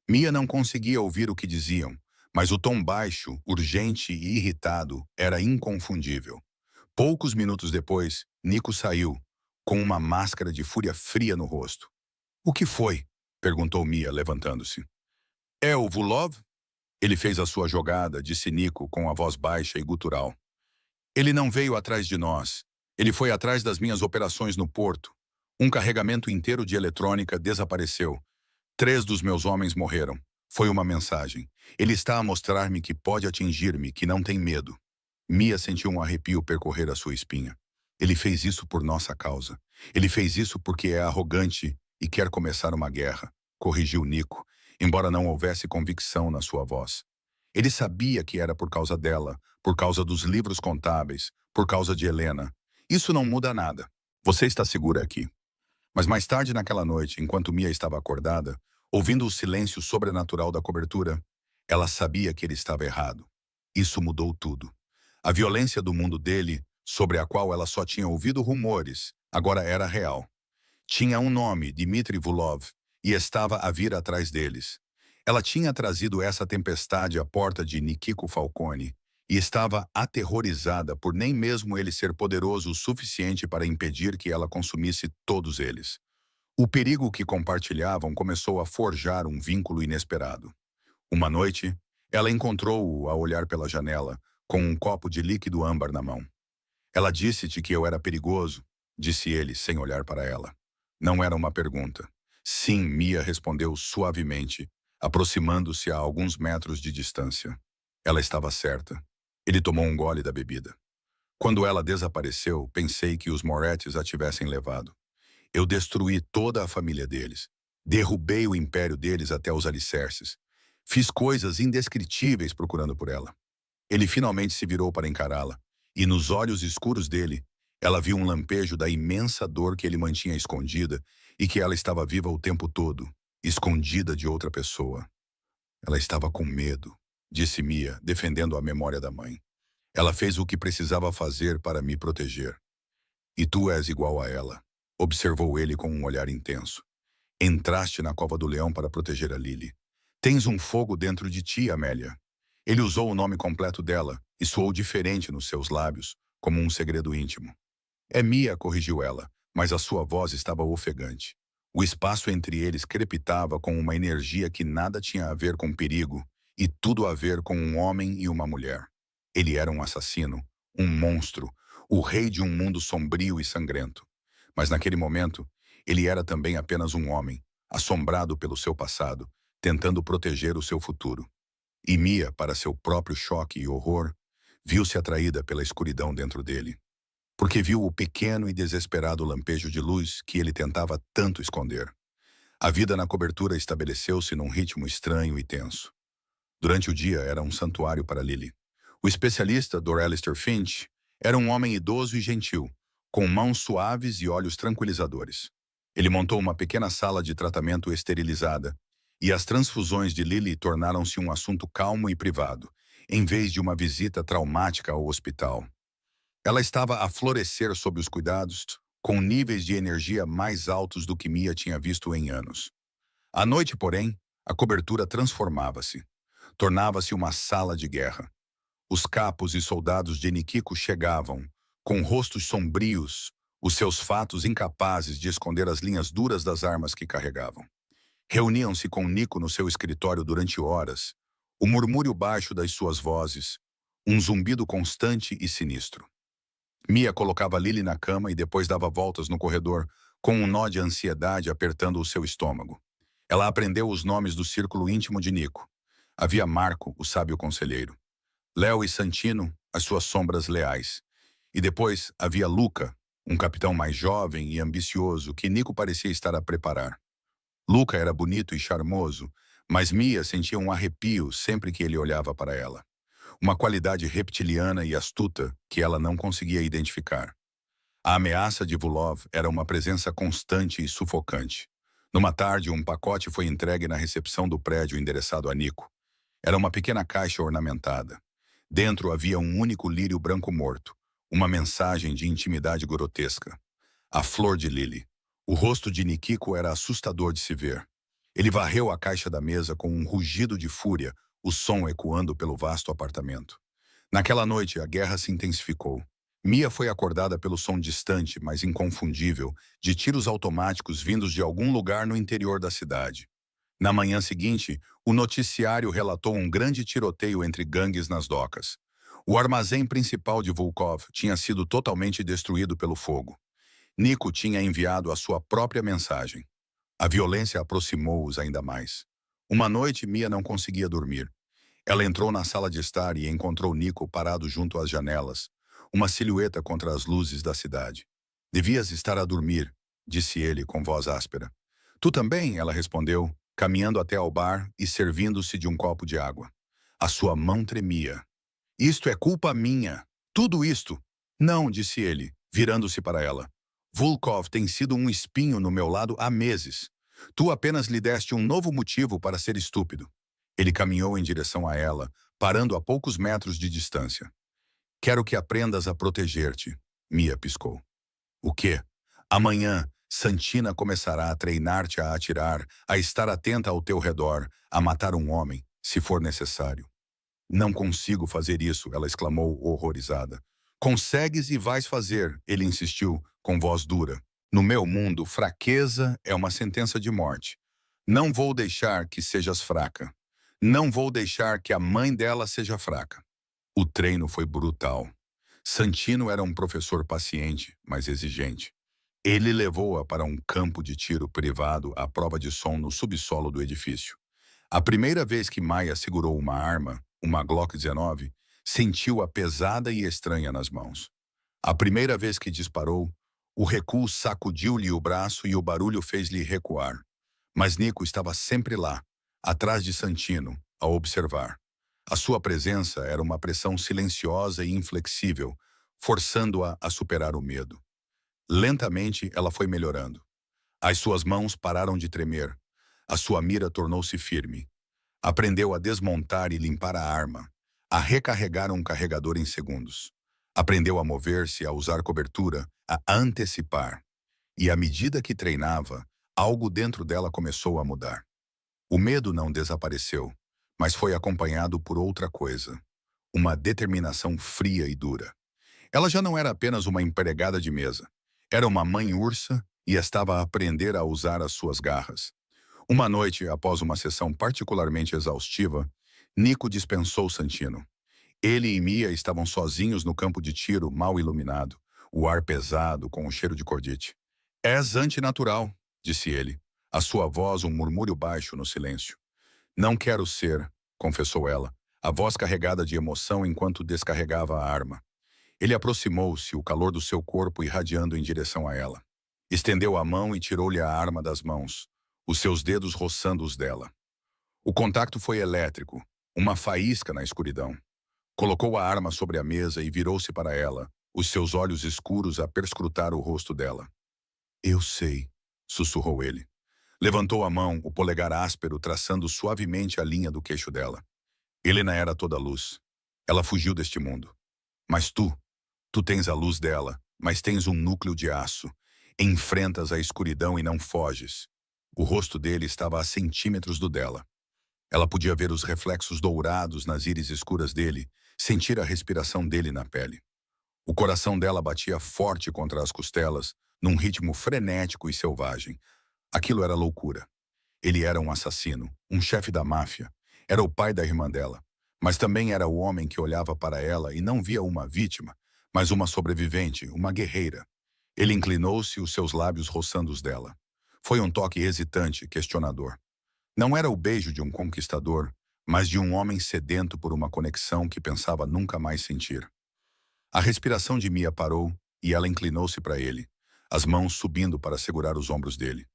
Mia não conseguia ouvir o que diziam, mas o tom baixo, urgente e irritado era inconfundível. Poucos minutos depois, Nico saiu, com uma máscara de fúria fria no rosto. "O que foi?" perguntou Mia, levantando-se. "É o Vulov?" Ele fez a sua jogada, disse Nico com a voz baixa e gutural. "Ele não veio atrás de nós. Ele foi atrás das minhas operações no porto. Um carregamento inteiro de eletrônica desapareceu. 3 dos meus homens morreram. Foi uma mensagem. Ele está a mostrar-me que pode atingir-me, que não tem medo." Mia sentiu um arrepio percorrer a sua espinha. "Ele fez isso por nossa causa. Ele fez isso porque é arrogante e quer começar uma guerra", corrigiu Nico, embora não houvesse convicção na sua voz. Ele sabia que era por causa dela, por causa dos livros contábeis, por causa de Helena. "Isso não muda nada. Você está segura aqui." Mas mais tarde naquela noite, enquanto Mia estava acordada, ouvindo o silêncio sobrenatural da cobertura, ela sabia que ele estava errado. Isso mudou tudo. A violência do mundo dele, sobre a qual ela só tinha ouvido rumores, agora era real. Tinha um nome, Dmitry Vulov, e estava a vir atrás deles. Ela tinha trazido essa tempestade à porta de Nikiko Falcone e estava aterrorizada por nem mesmo ele ser poderoso o suficiente para impedir que ela consumisse todos eles. O perigo que compartilhavam começou a forjar um vínculo inesperado. Uma noite, ela encontrou-o a olhar pela janela, com um copo de líquido âmbar na mão. "Ela disse-te que eu era perigoso", disse ele, sem olhar para ela. Não era uma pergunta. "Sim", Mia respondeu suavemente, aproximando-se a alguns metros de distância. Ela estava certa. Ele tomou um gole da bebida. "Quando ela desapareceu, pensei que os Morettes a tivessem levado. Eu destruí toda a família deles. Derrubei o império deles até os alicerces. Fiz coisas indescritíveis procurando por ela." Ele finalmente se virou para encará-la, e nos olhos escuros dele, ela viu um lampejo da imensa dor que ele mantinha escondida e que ela estava viva o tempo todo, escondida de outra pessoa. "Ela estava com medo", disse Mia, defendendo a memória da mãe. "Ela fez o que precisava fazer para me proteger." "E tu és igual a ela", observou ele com um olhar intenso. "Entraste na cova do leão para proteger a Lily. Tens um fogo dentro de ti, Amélia." Ele usou o nome completo dela, e soou diferente nos seus lábios, como um segredo íntimo. É Mia, corrigiu ela, mas a sua voz estava ofegante. O espaço entre eles crepitava com uma energia que nada tinha a ver com perigo e tudo a ver com um homem e uma mulher. Ele era um assassino, um monstro, o rei de um mundo sombrio e sangrento. Mas naquele momento, ele era também apenas um homem, assombrado pelo seu passado, tentando proteger o seu futuro. E Mia, para seu próprio choque e horror, viu-se atraída pela escuridão dentro dele, porque viu o pequeno e desesperado lampejo de luz que ele tentava tanto esconder. A vida na cobertura estabeleceu-se num ritmo estranho e tenso. Durante o dia era um santuário para Lily. O especialista, Dr. Alistair Finch, era um homem idoso e gentil, com mãos suaves e olhos tranquilizadores. Ele montou uma pequena sala de tratamento esterilizada, e as transfusões de Lily tornaram-se um assunto calmo e privado, em vez de uma visita traumática ao hospital. Ela estava a florescer sob os cuidados, com níveis de energia mais altos do que Mia tinha visto em anos. À noite, porém, a cobertura transformava-se. Tornava-se uma sala de guerra. Os capos e soldados de Nikiko chegavam, com rostos sombrios, os seus fatos incapazes de esconder as linhas duras das armas que carregavam. Reuniam-se com Nico no seu escritório durante horas, o murmúrio baixo das suas vozes, um zumbido constante e sinistro. Mia colocava Lily na cama e depois dava voltas no corredor, com um nó de ansiedade apertando o seu estômago. Ela aprendeu os nomes do círculo íntimo de Nico. Havia Marco, o sábio conselheiro. Léo e Santino, as suas sombras leais. E depois havia Luca, um capitão mais jovem e ambicioso que Nico parecia estar a preparar. Luca era bonito e charmoso, mas Mia sentia um arrepio sempre que ele olhava para ela. Uma qualidade reptiliana e astuta que ela não conseguia identificar. A ameaça de Vulov era uma presença constante e sufocante. Numa tarde, um pacote foi entregue na recepção do prédio endereçado a Nico. Era uma pequena caixa ornamentada. Dentro havia um único lírio branco morto, uma mensagem de intimidade grotesca. A flor de Lily. O rosto de Nikiko era assustador de se ver. Ele varreu a caixa da mesa com um rugido de fúria, o som ecoando pelo vasto apartamento. Naquela noite, a guerra se intensificou. Mia foi acordada pelo som distante, mas inconfundível, de tiros automáticos vindos de algum lugar no interior da cidade. Na manhã seguinte, o noticiário relatou um grande tiroteio entre gangues nas docas. O armazém principal de Volkov tinha sido totalmente destruído pelo fogo. Nico tinha enviado a sua própria mensagem. A violência aproximou-os ainda mais. Uma noite, Mia não conseguia dormir. Ela entrou na sala de estar e encontrou Nico parado junto às janelas, uma silhueta contra as luzes da cidade. Devias estar a dormir, disse ele com voz áspera. Tu também, ela respondeu, caminhando até ao bar e servindo-se de um copo de água. A sua mão tremia. Isto é culpa minha. Tudo isto. Não, disse ele, virando-se para ela. Volkov tem sido um espinho no meu lado há meses. Tu apenas lhe deste um novo motivo para ser estúpido. Ele caminhou em direção a ela, parando a poucos metros de distância. Quero que aprendas a proteger-te, Mia piscou. O quê? Amanhã, Santina começará a treinar-te a atirar, a estar atenta ao teu redor, a matar um homem, se for necessário. Não consigo fazer isso, ela exclamou, horrorizada. Consegues e vais fazer, ele insistiu, com voz dura. No meu mundo, fraqueza é uma sentença de morte. Não vou deixar que sejas fraca. Não vou deixar que a mãe dela seja fraca. O treino foi brutal. Santino era um professor paciente, mas exigente. Ele levou-a para um campo de tiro privado à prova de som no subsolo do edifício. A primeira vez que Maia segurou uma arma, uma Glock 19, sentiu-a pesada e estranha nas mãos. A primeira vez que disparou, o recuo sacudiu-lhe o braço e o barulho fez-lhe recuar. Mas Nico estava sempre lá, atrás de Santino, a observar. A sua presença era uma pressão silenciosa e inflexível, forçando-a a superar o medo. Lentamente, ela foi melhorando. As suas mãos pararam de tremer. A sua mira tornou-se firme. Aprendeu a desmontar e limpar a arma, a recarregar um carregador em segundos. Aprendeu a mover-se, a usar cobertura, a antecipar. E à medida que treinava, algo dentro dela começou a mudar. O medo não desapareceu, mas foi acompanhado por outra coisa. uma determinação fria e dura. Ela já não era apenas uma empregada de mesa. Era uma mãe ursa e estava a aprender a usar as suas garras. Uma noite, após uma sessão particularmente exaustiva, Nico dispensou Santino. Ele e Mia estavam sozinhos no campo de tiro, mal iluminado, o ar pesado com o cheiro de cordite. És antinatural, disse ele, a sua voz um murmúrio baixo no silêncio. Não quero ser, confessou ela, a voz carregada de emoção enquanto descarregava a arma. Ele aproximou-se, o calor do seu corpo irradiando em direção a ela. Estendeu a mão e tirou-lhe a arma das mãos, os seus dedos roçando os dela. O contacto foi elétrico, uma faísca na escuridão. Colocou a arma sobre a mesa e virou-se para ela, os seus olhos escuros a perscrutar o rosto dela. Eu sei, sussurrou ele. Levantou a mão, o polegar áspero traçando suavemente a linha do queixo dela. Helena era toda luz. Ela fugiu deste mundo. Mas tu tens a luz dela, mas tens um núcleo de aço. Enfrentas a escuridão e não foges. O rosto dele estava a centímetros do dela. Ela podia ver os reflexos dourados nas íris escuras dele, sentir a respiração dele na pele. O coração dela batia forte contra as costelas, num ritmo frenético e selvagem. Aquilo era loucura. Ele era um assassino, um chefe da máfia. Era o pai da irmã dela. Mas também era o homem que olhava para ela e não via uma vítima, mas uma sobrevivente, uma guerreira. Ele inclinou-se, os seus lábios roçando os dela. Foi um toque hesitante, questionador. Não era o beijo de um conquistador, mas de um homem sedento por uma conexão que pensava nunca mais sentir. A respiração de Mia parou e ela inclinou-se para ele, as mãos subindo para segurar os ombros dele.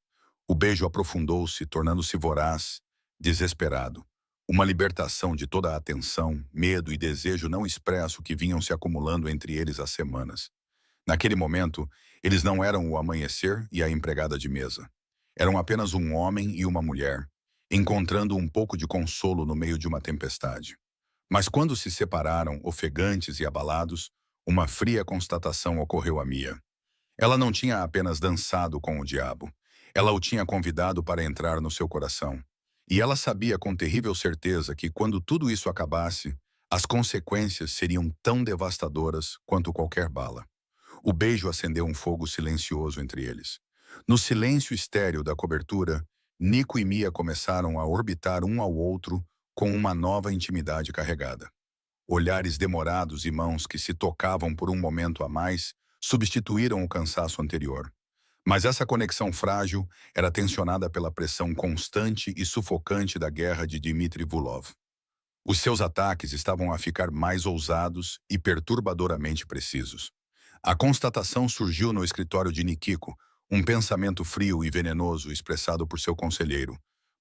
O beijo aprofundou-se, tornando-se voraz, desesperado. Uma libertação de toda a tensão, medo e desejo não expresso que vinham se acumulando entre eles há semanas. Naquele momento, eles não eram o amanhecer e a empregada de mesa. Eram apenas um homem e uma mulher, encontrando um pouco de consolo no meio de uma tempestade. Mas quando se separaram, ofegantes e abalados, uma fria constatação ocorreu a Mia. Ela não tinha apenas dançado com o diabo. Ela o tinha convidado para entrar no seu coração. E ela sabia com terrível certeza que, quando tudo isso acabasse, as consequências seriam tão devastadoras quanto qualquer bala. O beijo acendeu um fogo silencioso entre eles. No silêncio estéril da cobertura, Nico e Mia começaram a orbitar um ao outro com uma nova intimidade carregada. Olhares demorados e mãos que se tocavam por um momento a mais substituíram o cansaço anterior. Mas essa conexão frágil era tensionada pela pressão constante e sufocante da guerra de Dmitry Vulov. Os seus ataques estavam a ficar mais ousados e perturbadoramente precisos. A constatação surgiu no escritório de Nikiko, um pensamento frio e venenoso expressado por seu conselheiro.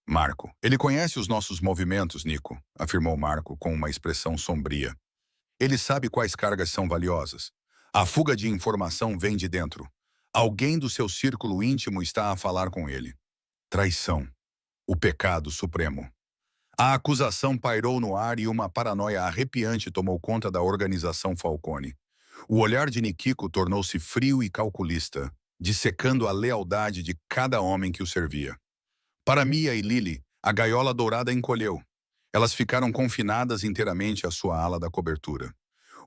Marco. Ele conhece os nossos movimentos, Nico, afirmou Marco com uma expressão sombria. Ele sabe quais cargas são valiosas. A fuga de informação vem de dentro. Alguém do seu círculo íntimo está a falar com ele. Traição. O pecado supremo. A acusação pairou no ar e uma paranoia arrepiante tomou conta da organização Falcone. O olhar de Nikiko tornou-se frio e calculista, dissecando a lealdade de cada homem que o servia. Para Mia e Lily, a gaiola dourada encolheu. Elas ficaram confinadas inteiramente à sua ala da cobertura.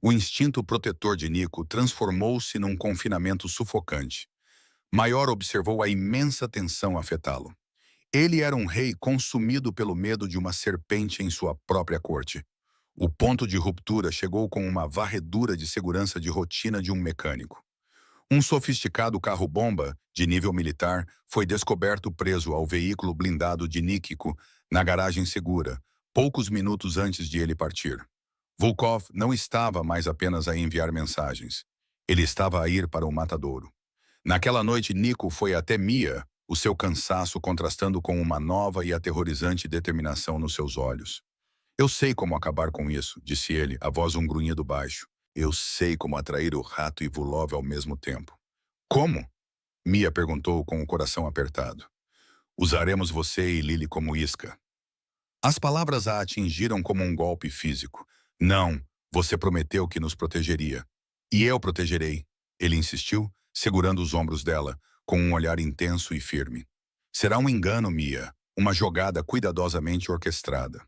O instinto protetor de Nico transformou-se num confinamento sufocante. Maior observou a imensa tensão afetá-lo. Ele era um rei consumido pelo medo de uma serpente em sua própria corte. O ponto de ruptura chegou com uma varredura de segurança de rotina de um mecânico. Um sofisticado carro-bomba, de nível militar, foi descoberto preso ao veículo blindado de Nikiko, na garagem segura, poucos minutos antes de ele partir. Volkov não estava mais apenas a enviar mensagens. Ele estava a ir para o matadouro. Naquela noite, Nico foi até Mia, o seu cansaço contrastando com uma nova e aterrorizante determinação nos seus olhos. Eu sei como acabar com isso, disse ele, a voz um grunhido baixo. Eu sei como atrair o rato e Vulov ao mesmo tempo. Como? Mia perguntou com o coração apertado. Usaremos você e Lily como isca. As palavras a atingiram como um golpe físico. Não, você prometeu que nos protegeria. E eu protegerei, ele insistiu, segurando os ombros dela, com um olhar intenso e firme. Será um engano, Mia, uma jogada cuidadosamente orquestrada.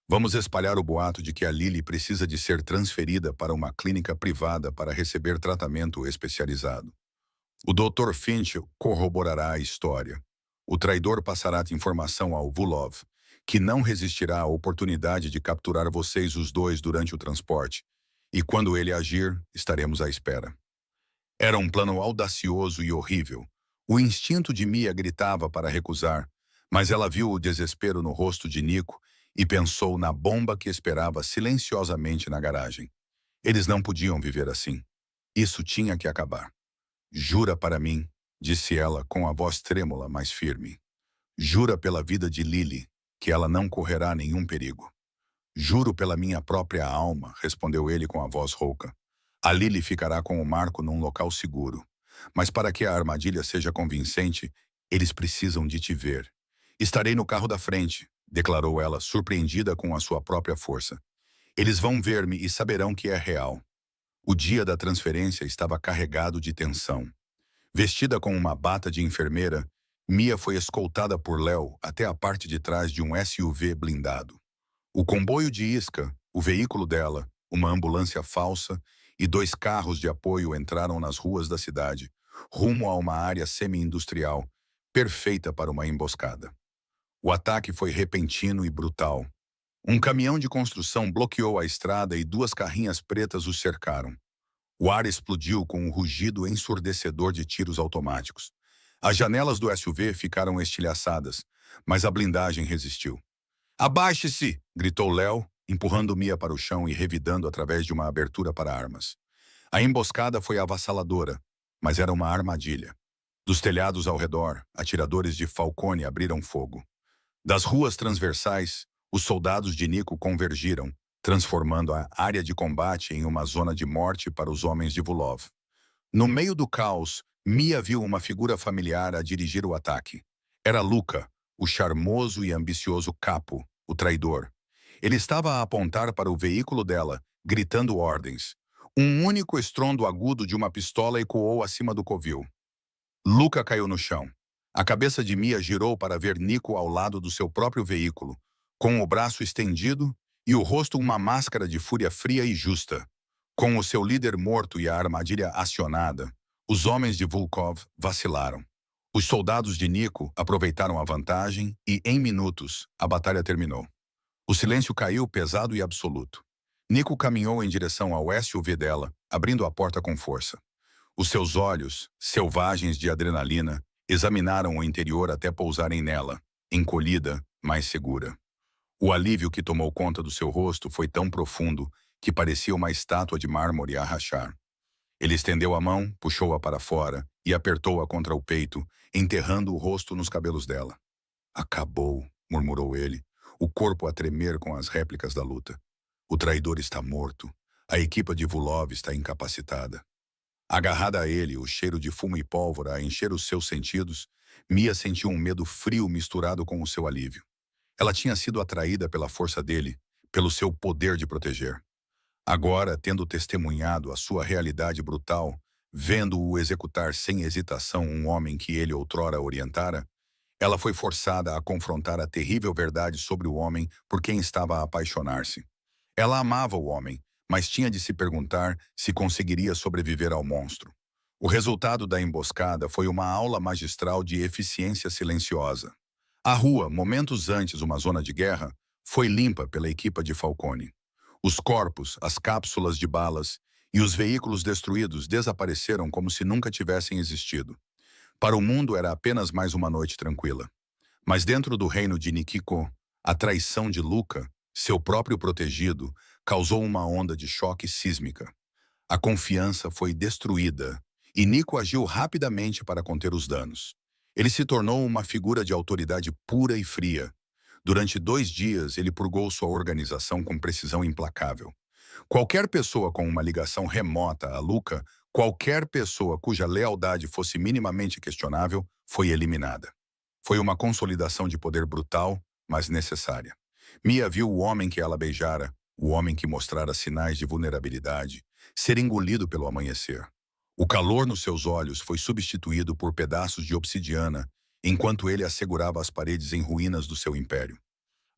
Vamos espalhar o boato de que a Lily precisa de ser transferida para uma clínica privada para receber tratamento especializado. O Dr. Finch corroborará a história. O traidor passará a informação ao Vulov, que não resistirá à oportunidade de capturar vocês os dois durante o transporte. E quando ele agir, estaremos à espera. Era um plano audacioso e horrível. O instinto de Mia gritava para recusar, mas ela viu o desespero no rosto de Nico e pensou na bomba que esperava silenciosamente na garagem. Eles não podiam viver assim. Isso tinha que acabar. Jura para mim, disse ela com a voz trêmula, mas firme. Jura pela vida de Lily, que ela não correrá nenhum perigo. Juro pela minha própria alma, respondeu ele com a voz rouca. A Lily ficará com o Marco num local seguro. Mas para que a armadilha seja convincente, eles precisam de te ver. Estarei no carro da frente, declarou ela, surpreendida com a sua própria força. Eles vão ver-me e saberão que é real. O dia da transferência estava carregado de tensão. Vestida com uma bata de enfermeira, Mia foi escoltada por Léo até a parte de trás de um SUV blindado. O comboio de isca, o veículo dela, uma ambulância falsa e 2 carros de apoio entraram nas ruas da cidade, rumo a uma área semi-industrial, perfeita para uma emboscada. O ataque foi repentino e brutal. Um caminhão de construção bloqueou a estrada e 2 carrinhas pretas os cercaram. O ar explodiu com um rugido ensurdecedor de tiros automáticos. As janelas do SUV ficaram estilhaçadas, mas a blindagem resistiu. Abaixe-se! Gritou Léo, empurrando Mia para o chão e revidando através de uma abertura para armas. A emboscada foi avassaladora, mas era uma armadilha. Dos telhados ao redor, atiradores de Falcone abriram fogo. Das ruas transversais, os soldados de Nico convergiram, transformando a área de combate em uma zona de morte para os homens de Vulov. No meio do caos, Mia viu uma figura familiar a dirigir o ataque. Era Luca, o charmoso e ambicioso capo, o traidor. Ele estava a apontar para o veículo dela, gritando ordens. Um único estrondo agudo de uma pistola ecoou acima do covil. Luca caiu no chão. A cabeça de Mia girou para ver Nico ao lado do seu próprio veículo, com o braço estendido e o rosto uma máscara de fúria fria e justa. Com o seu líder morto e a armadilha acionada, os homens de Volkov vacilaram. Os soldados de Nico aproveitaram a vantagem e, em minutos, a batalha terminou. O silêncio caiu pesado e absoluto. Nico caminhou em direção ao SUV dela, abrindo a porta com força. Os seus olhos, selvagens de adrenalina, examinaram o interior até pousarem nela, encolhida, mas segura. O alívio que tomou conta do seu rosto foi tão profundo que parecia uma estátua de mármore a rachar. Ele estendeu a mão, puxou-a para fora e apertou-a contra o peito, enterrando o rosto nos cabelos dela. Acabou, murmurou ele, o corpo a tremer com as réplicas da luta. O traidor está morto. A equipa de Vulov está incapacitada. Agarrada a ele, o cheiro de fumo e pólvora a encher os seus sentidos, Mia sentiu um medo frio misturado com o seu alívio. Ela tinha sido atraída pela força dele, pelo seu poder de proteger. Agora, tendo testemunhado a sua realidade brutal, vendo-o executar sem hesitação um homem que ele outrora orientara, ela foi forçada a confrontar a terrível verdade sobre o homem por quem estava a apaixonar-se. Ela amava o homem, mas tinha de se perguntar se conseguiria sobreviver ao monstro. O resultado da emboscada foi uma aula magistral de eficiência silenciosa. A rua, momentos antes uma zona de guerra, foi limpa pela equipa de Falcone. Os corpos, as cápsulas de balas e os veículos destruídos desapareceram como se nunca tivessem existido. Para o mundo era apenas mais uma noite tranquila. Mas dentro do reino de Nikiko, a traição de Luca, seu próprio protegido, causou uma onda de choque sísmica. A confiança foi destruída e Nico agiu rapidamente para conter os danos. Ele se tornou uma figura de autoridade pura e fria. Durante 2 dias, ele purgou sua organização com precisão implacável. Qualquer pessoa com uma ligação remota a Luca, qualquer pessoa cuja lealdade fosse minimamente questionável, foi eliminada. Foi uma consolidação de poder brutal, mas necessária. Mia viu o homem que ela beijara, o homem que mostrara sinais de vulnerabilidade, ser engolido pelo amanhecer. O calor nos seus olhos foi substituído por pedaços de obsidiana, enquanto ele assegurava as paredes em ruínas do seu império.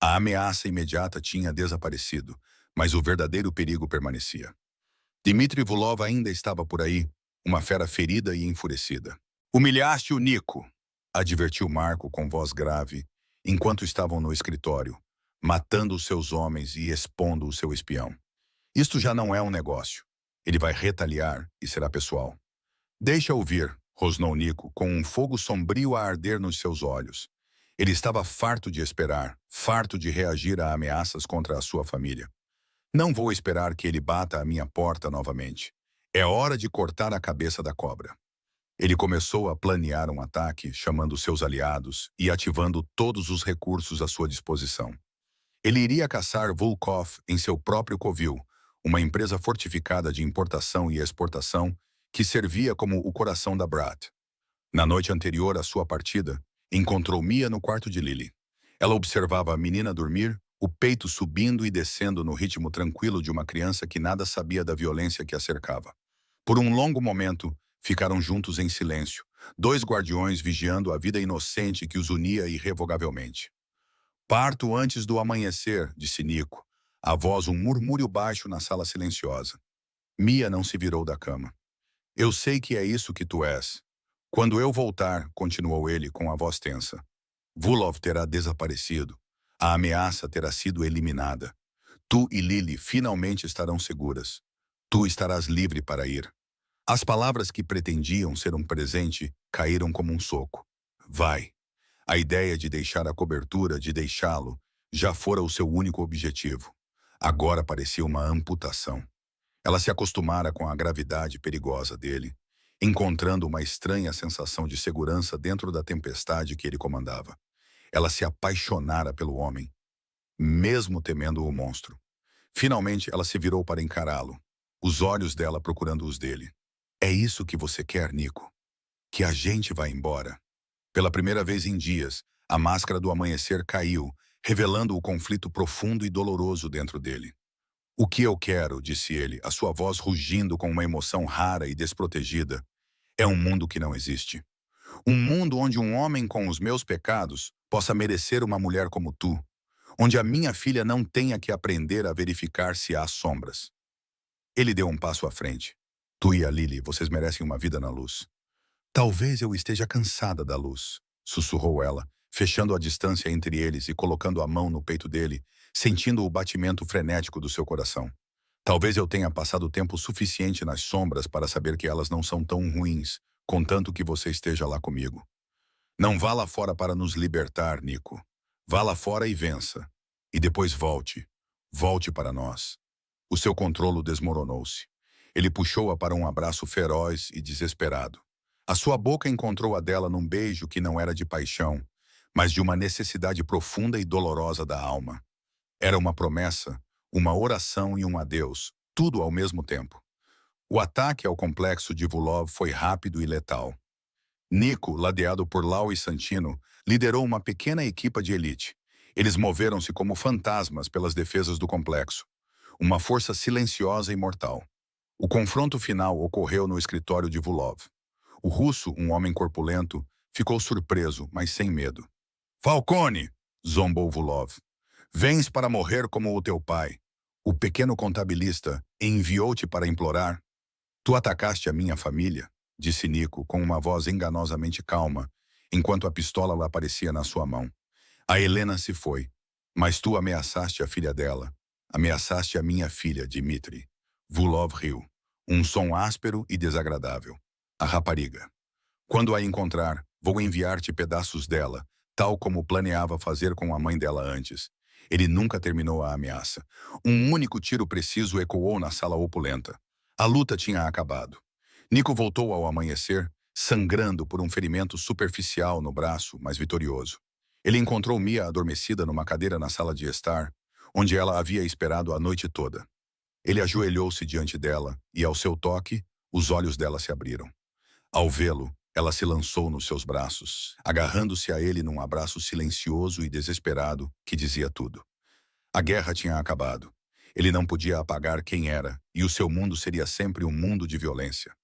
A ameaça imediata tinha desaparecido, mas o verdadeiro perigo permanecia. Dmitry Vulov ainda estava por aí, uma fera ferida e enfurecida. Humilhaste o Nico, advertiu Marco com voz grave, enquanto estavam no escritório, matando os seus homens e expondo o seu espião. Isto já não é um negócio. Ele vai retaliar e será pessoal. Deixa ouvir, rosnou Nico, com um fogo sombrio a arder nos seus olhos. Ele estava farto de esperar, farto de reagir a ameaças contra a sua família. Não vou esperar que ele bata à minha porta novamente. É hora de cortar a cabeça da cobra. Ele começou a planear um ataque, chamando seus aliados e ativando todos os recursos à sua disposição. Ele iria caçar Volkov em seu próprio covil, uma empresa fortificada de importação e exportação que servia como o coração da Brat. Na noite anterior à sua partida, encontrou Mia no quarto de Lily. Ela observava a menina dormir, o peito subindo e descendo no ritmo tranquilo de uma criança que nada sabia da violência que a cercava. Por um longo momento, ficaram juntos em silêncio, dois guardiões vigiando a vida inocente que os unia irrevogavelmente. Parto antes do amanhecer, disse Nico, a voz um murmúrio baixo na sala silenciosa. Mia não se virou da cama. Eu sei que é isso que tu és. Quando eu voltar, continuou ele com a voz tensa, Vulov terá desaparecido. A ameaça terá sido eliminada. Tu e Lily finalmente estarão seguras. Tu estarás livre para ir. As palavras que pretendiam ser um presente caíram como um soco. Vai. A ideia de deixar a cobertura, de deixá-lo, já fora o seu único objetivo. Agora parecia uma amputação. Ela se acostumara com a gravidade perigosa dele, encontrando uma estranha sensação de segurança dentro da tempestade que ele comandava. Ela se apaixonara pelo homem, mesmo temendo o monstro. Finalmente, ela se virou para encará-lo, os olhos dela procurando os dele. É isso que você quer, Nico? Que a gente vá embora? Pela primeira vez em dias, a máscara do amanhecer caiu, revelando o conflito profundo e doloroso dentro dele. O que eu quero, disse ele, a sua voz rugindo com uma emoção rara e desprotegida, é um mundo que não existe. Um mundo onde um homem com os meus pecados possa merecer uma mulher como tu. Onde a minha filha não tenha que aprender a verificar se há sombras. Ele deu um passo à frente. Tu e a Lily, vocês merecem uma vida na luz. Talvez eu esteja cansada da luz, sussurrou ela, fechando a distância entre eles e colocando a mão no peito dele, sentindo o batimento frenético do seu coração. Talvez eu tenha passado tempo suficiente nas sombras para saber que elas não são tão ruins, contanto que você esteja lá comigo. Não vá lá fora para nos libertar, Nico. Vá lá fora e vença. E depois volte. Volte para nós. O seu controlo desmoronou-se. Ele puxou-a para um abraço feroz e desesperado. A sua boca encontrou a dela num beijo que não era de paixão, mas de uma necessidade profunda e dolorosa da alma. Era uma promessa, uma oração e um adeus, tudo ao mesmo tempo. O ataque ao complexo de Vulov foi rápido e letal. Nico, ladeado por Lau e Santino, liderou uma pequena equipa de elite. Eles moveram-se como fantasmas pelas defesas do complexo. Uma força silenciosa e mortal. O confronto final ocorreu no escritório de Vulov. O russo, um homem corpulento, ficou surpreso, mas sem medo. Falcone! Zombou Vulov. Vens para morrer como o teu pai. O pequeno contabilista enviou-te para implorar. Tu atacaste a minha família, disse Nico com uma voz enganosamente calma, enquanto a pistola lá aparecia na sua mão. A Helena se foi, mas tu ameaçaste a filha dela. Ameaçaste a minha filha, Dmitry. Vulov riu. Um som áspero e desagradável. A rapariga. Quando a encontrar, vou enviar-te pedaços dela, tal como planeava fazer com a mãe dela antes. Ele nunca terminou a ameaça. Um único tiro preciso ecoou na sala opulenta. A luta tinha acabado. Nico voltou ao amanhecer, sangrando por um ferimento superficial no braço, mas vitorioso. Ele encontrou Mia adormecida numa cadeira na sala de estar, onde ela havia esperado a noite toda. Ele ajoelhou-se diante dela e, ao seu toque, os olhos dela se abriram. Ao vê-lo, ela se lançou nos seus braços, agarrando-se a ele num abraço silencioso e desesperado que dizia tudo. A guerra tinha acabado. Ele não podia apagar quem era, e o seu mundo seria sempre um mundo de violência.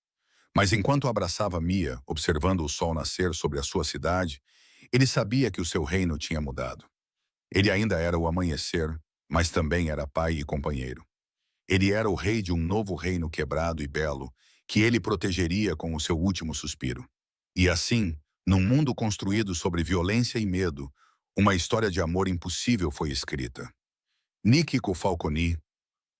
Mas enquanto abraçava Mia, observando o sol nascer sobre a sua cidade, ele sabia que o seu reino tinha mudado. Ele ainda era o amanhecer, mas também era pai e companheiro. Ele era o rei de um novo reino quebrado e belo, que ele protegeria com o seu último suspiro. E assim, num mundo construído sobre violência e medo, uma história de amor impossível foi escrita. Níquico Falconi,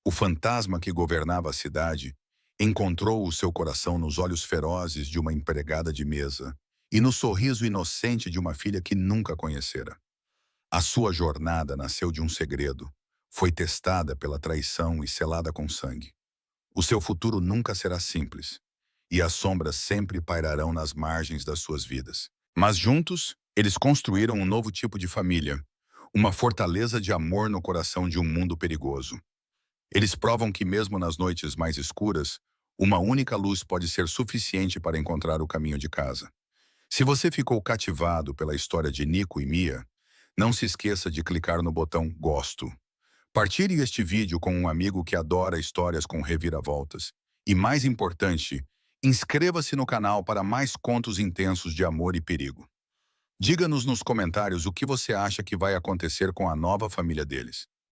o fantasma que governava a cidade, encontrou o seu coração nos olhos ferozes de uma empregada de mesa e no sorriso inocente de uma filha que nunca conhecera. A sua jornada nasceu de um segredo, foi testada pela traição e selada com sangue. O seu futuro nunca será simples, e as sombras sempre pairarão nas margens das suas vidas. Mas juntos, eles construíram um novo tipo de família, uma fortaleza de amor no coração de um mundo perigoso. Eles provam que mesmo nas noites mais escuras, uma única luz pode ser suficiente para encontrar o caminho de casa. Se você ficou cativado pela história de Nico e Mia, não se esqueça de clicar no botão Gosto. Partilhe este vídeo com um amigo que adora histórias com reviravoltas. E mais importante, inscreva-se no canal para mais contos intensos de amor e perigo. Diga-nos nos comentários o que você acha que vai acontecer com a nova família deles.